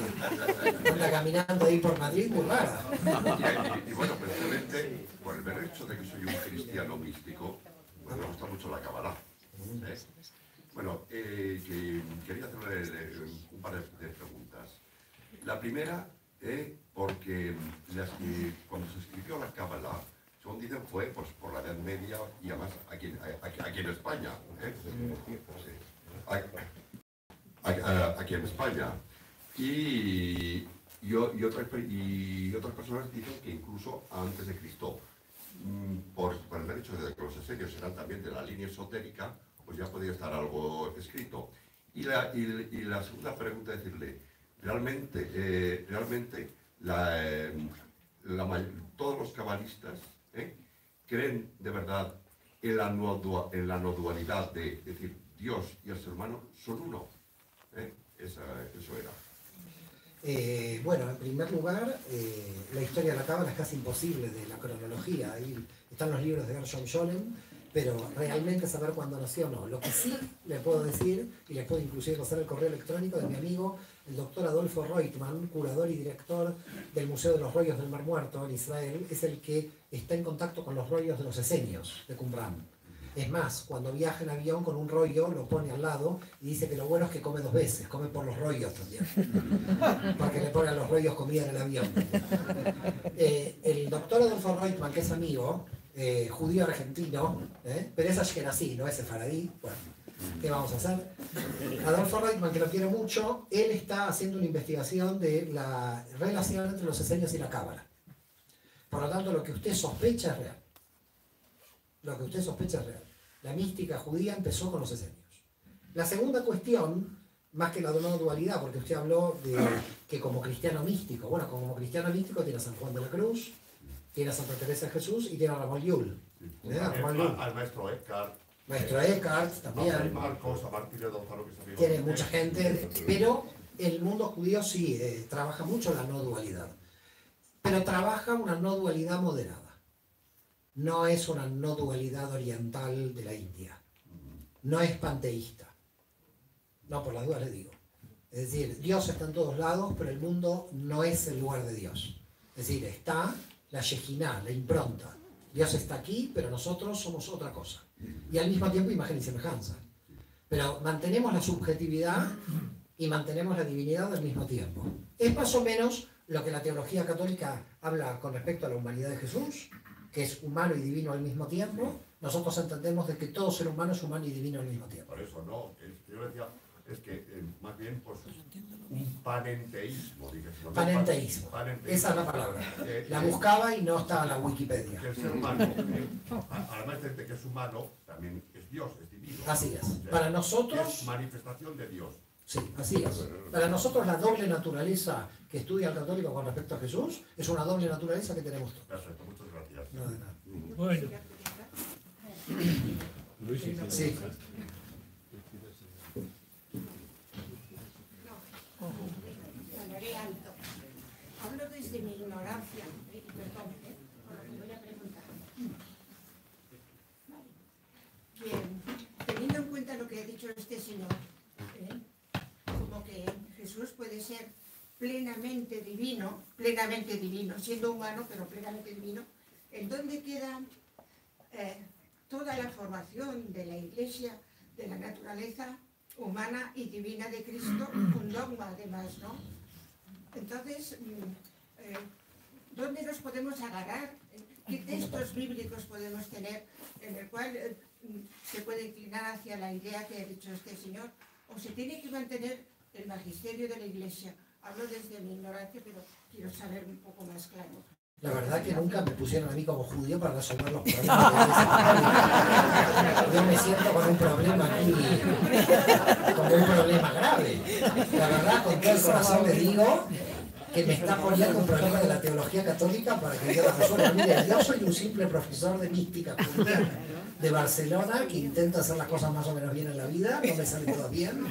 que anda caminando ahí por Madrid muy rara. Y bueno, precisamente por el mero hecho de que soy un cristiano místico, pues me gusta mucho la Kabbalah. Bueno, quería hacerle un par de preguntas. La primera, porque cuando se escribió la Kabbalah, según dicen, fue pues, por la Edad Media y además aquí en España. Aquí en España. Y otras personas dicen que incluso antes de Cristo, por el mero hecho de que los esenios eran también de la línea esotérica, pues ya podía estar algo escrito. Y la segunda pregunta es decirle, realmente todos los cabalistas creen de verdad en la no dualidad de decir Dios y el ser humano son uno. Eso era. Bueno, en primer lugar, la historia de la Cábala es casi imposible de la cronología. Ahí están los libros de Gershom Scholem, pero realmente saber cuándo nació no. Lo que sí le puedo decir, y les puedo inclusive pasar el correo electrónico de mi amigo, el doctor Adolfo Reutemann, curador y director del Museo de los Rollos del Mar Muerto en Israel, es el que está en contacto con los rollos de los esenios de Qumran. Es más, cuando viaja en avión con un rollo, lo pone al lado y dice que lo bueno es que come 2 veces, come por los rollos también. Porque le ponen a los rollos comida en el avión. El doctor Adolfo Reutemann, que es amigo, judío argentino, pero es ashkenazí, no es sefaradí. Bueno, ¿qué vamos a hacer? Adolfo Reutemann, que lo quiero mucho, él está haciendo una investigación de la relación entre los esenios y la cábala. Por lo tanto, lo que usted sospecha es real. Lo que usted sospecha es real. La mística judía empezó con los esenios. La segunda cuestión, más que la no dualidad, porque usted habló de que como cristiano místico, bueno, como cristiano místico tiene a San Juan de la Cruz, tiene a Santa Teresa de Jesús y tiene a Ramón Llull. Al maestro Eckhart. Maestro Eckhart también. Marcos, a Martín Lozano, que es amigo. Tiene mucha gente, pero el mundo judío sí trabaja mucho la no dualidad. Pero trabaja una no dualidad moderada. No es una no dualidad oriental de la India. No es panteísta. No, por las dudas le digo. Es decir, Dios está en todos lados, pero el mundo no es el lugar de Dios. Es decir, está la Shekinah, la impronta. Dios está aquí, pero nosotros somos otra cosa. Y al mismo tiempo imagen y semejanza. Pero mantenemos la subjetividad y mantenemos la divinidad al mismo tiempo. Es más o menos lo que la teología católica habla con respecto a la humanidad de Jesús, que es humano y divino al mismo tiempo. Nosotros entendemos de que todo ser humano es humano y divino al mismo tiempo. Por eso no, yo decía, es que más bien pues un panenteísmo. Panenteísmo. Esa es la palabra. La buscaba y no estaba en la Wikipedia. Que el ser humano, además de que es humano, también es Dios, es divino. Así es. Para nosotros... Es manifestación de Dios. Sí, así es. Para nosotros la doble naturaleza que estudia el católico con respecto a Jesús es una doble naturaleza que tenemos todos. Perfecto, muchas gracias. No, de nada. Bueno. Sí. Hablaré alto. Hablo desde mi ignorancia, y perdón, por lo que voy a preguntar. Que, teniendo en cuenta lo que ha dicho este señor, como que Jesús puede ser plenamente divino, siendo humano, pero plenamente divino, ¿en dónde queda toda la formación de la Iglesia, de la naturaleza humana y divina de Cristo, un dogma además, ¿no? Entonces, ¿dónde nos podemos agarrar? ¿Qué textos bíblicos podemos tener en el cual se puede inclinar hacia la idea que ha dicho este señor? ¿O se tiene que mantener el magisterio de la Iglesia? Hablo desde mi ignorancia, pero quiero saber un poco más claro. La verdad que nunca me pusieron a mí como judío para resolver los problemas de la Iglesia. Yo me siento con un problema aquí, como un problema grave. La verdad, con todo el corazón le digo que me está poniendo un problema de la teología católica para que yo la resuelva. Mire, yo soy un simple profesor de mística judía de Barcelona que intenta hacer las cosas más o menos bien en la vida, no me sale todo bien,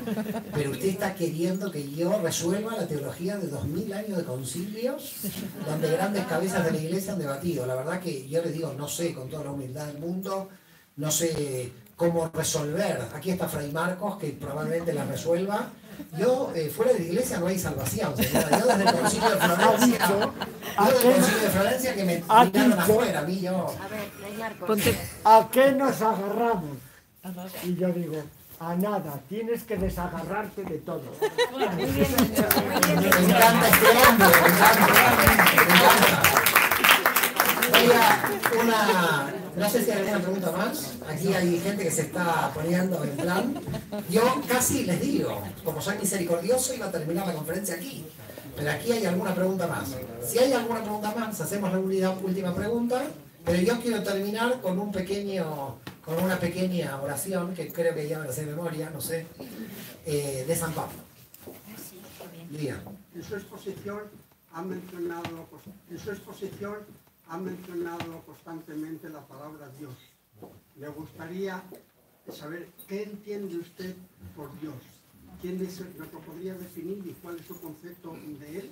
pero usted está queriendo que yo resuelva la teología de 2000 años de concilios donde grandes cabezas de la Iglesia han debatido. La verdad que yo le digo, no sé, con toda la humildad del mundo, no sé cómo resolver. Aquí está Fray Marcos, que probablemente la resuelva. Yo, fuera de la Iglesia no hay salvación, señora. Yo desde el Concilio de Florencia, que me tiraron afuera, a mí yo... A ver, Fray Marcos. ¿A qué nos agarramos? Y yo digo, a nada, tienes que desagarrarte de todo. Me encanta este hombre, me encanta. Oiga, no sé si hay alguna pregunta más. Aquí hay gente que se está poniendo en plan. Yo casi les digo, como soy misericordioso, iba a terminar la conferencia aquí. Pero aquí hay alguna pregunta más. Si hay alguna pregunta más, hacemos la última pregunta. Pero yo quiero terminar con una pequeña oración, que creo que ya me la sé de memoria, no sé, de San Pablo. Diga. En su exposición ha mencionado constantemente la palabra Dios. Me gustaría saber qué entiende usted por Dios. ¿Quién es, lo podría definir y cuál es su concepto de él?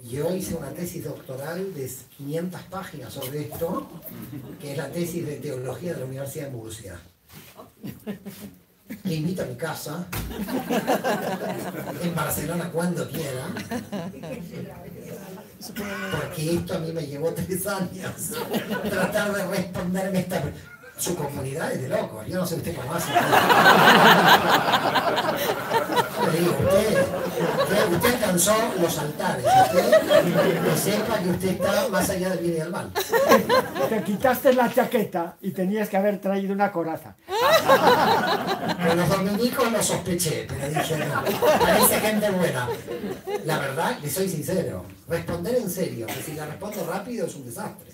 Yo hice una tesis doctoral de 500 páginas sobre esto, que es la tesis de teología de la Universidad de Murcia. Le invito a mi casa, en Barcelona cuando quiera, porque esto a mí me llevó 3 años tratar de responderme esta pregunta. Su comunidad es de locos, yo no sé usted cómo hace. Le digo, usted alcanzó los altares, que sepa que usted está más allá del bien y del mal. Te quitaste la chaqueta y tenías que haber traído una coraza. Con los dominicos lo sospeché, pero dije, no, parece gente buena. La verdad, le soy sincero, responder en serio, que si la respondo rápido es un desastre.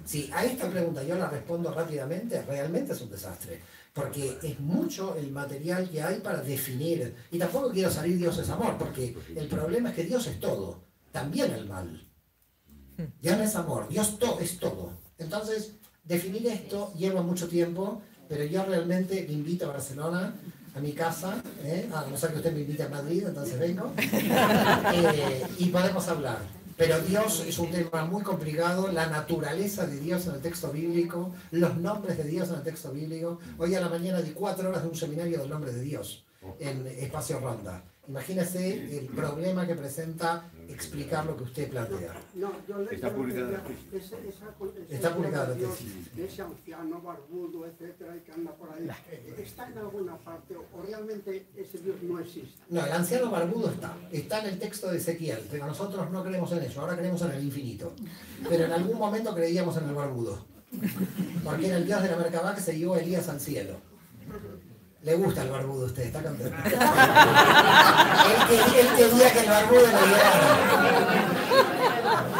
Si a esta pregunta yo la respondo rápidamente, realmente es un desastre. Porque es mucho el material que hay para definir. Y tampoco quiero salir Dios es amor, porque el problema es que Dios es todo, también el mal. Dios no es amor, Dios es todo. Entonces, definir esto lleva mucho tiempo, pero yo realmente le invito a Barcelona, a mi casa, a no ser que usted me invite a Madrid, entonces vengo, y podemos hablar. Pero Dios es un tema muy complicado, la naturaleza de Dios en el texto bíblico, los nombres de Dios en el texto bíblico. Hoy a la mañana di 4 horas de un seminario del nombre de Dios en Espacio Ronda. Imagínese el problema que presenta explicar lo que usted plantea. No, Está publicada. Está publicada la tesis. Ese anciano barbudo, etcétera, y que anda por ahí, ¿está en alguna parte o realmente ese Dios no existe? No, el anciano barbudo está en el texto de Ezequiel, pero nosotros no creemos en eso, ahora creemos en el infinito. Pero en algún momento creíamos en el barbudo, porque era el Dios de la Merkabah que se llevó a Elías al cielo. Le gusta el barbudo a usted, está contento. Él quería que el barbudo le llegara.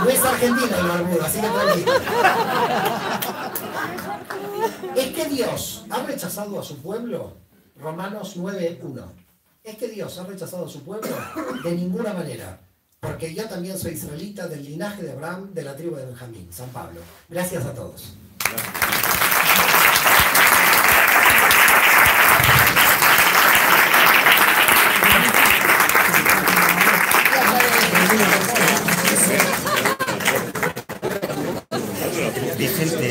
No es argentino el barbudo, así que tranquilo. ¿Es que Dios ha rechazado a su pueblo? Romanos 9:1. ¿Es que Dios ha rechazado a su pueblo? De ninguna manera. Porque yo también soy israelita del linaje de Abraham, de la tribu de Benjamín, San Pablo. Gracias a todos. Vicente.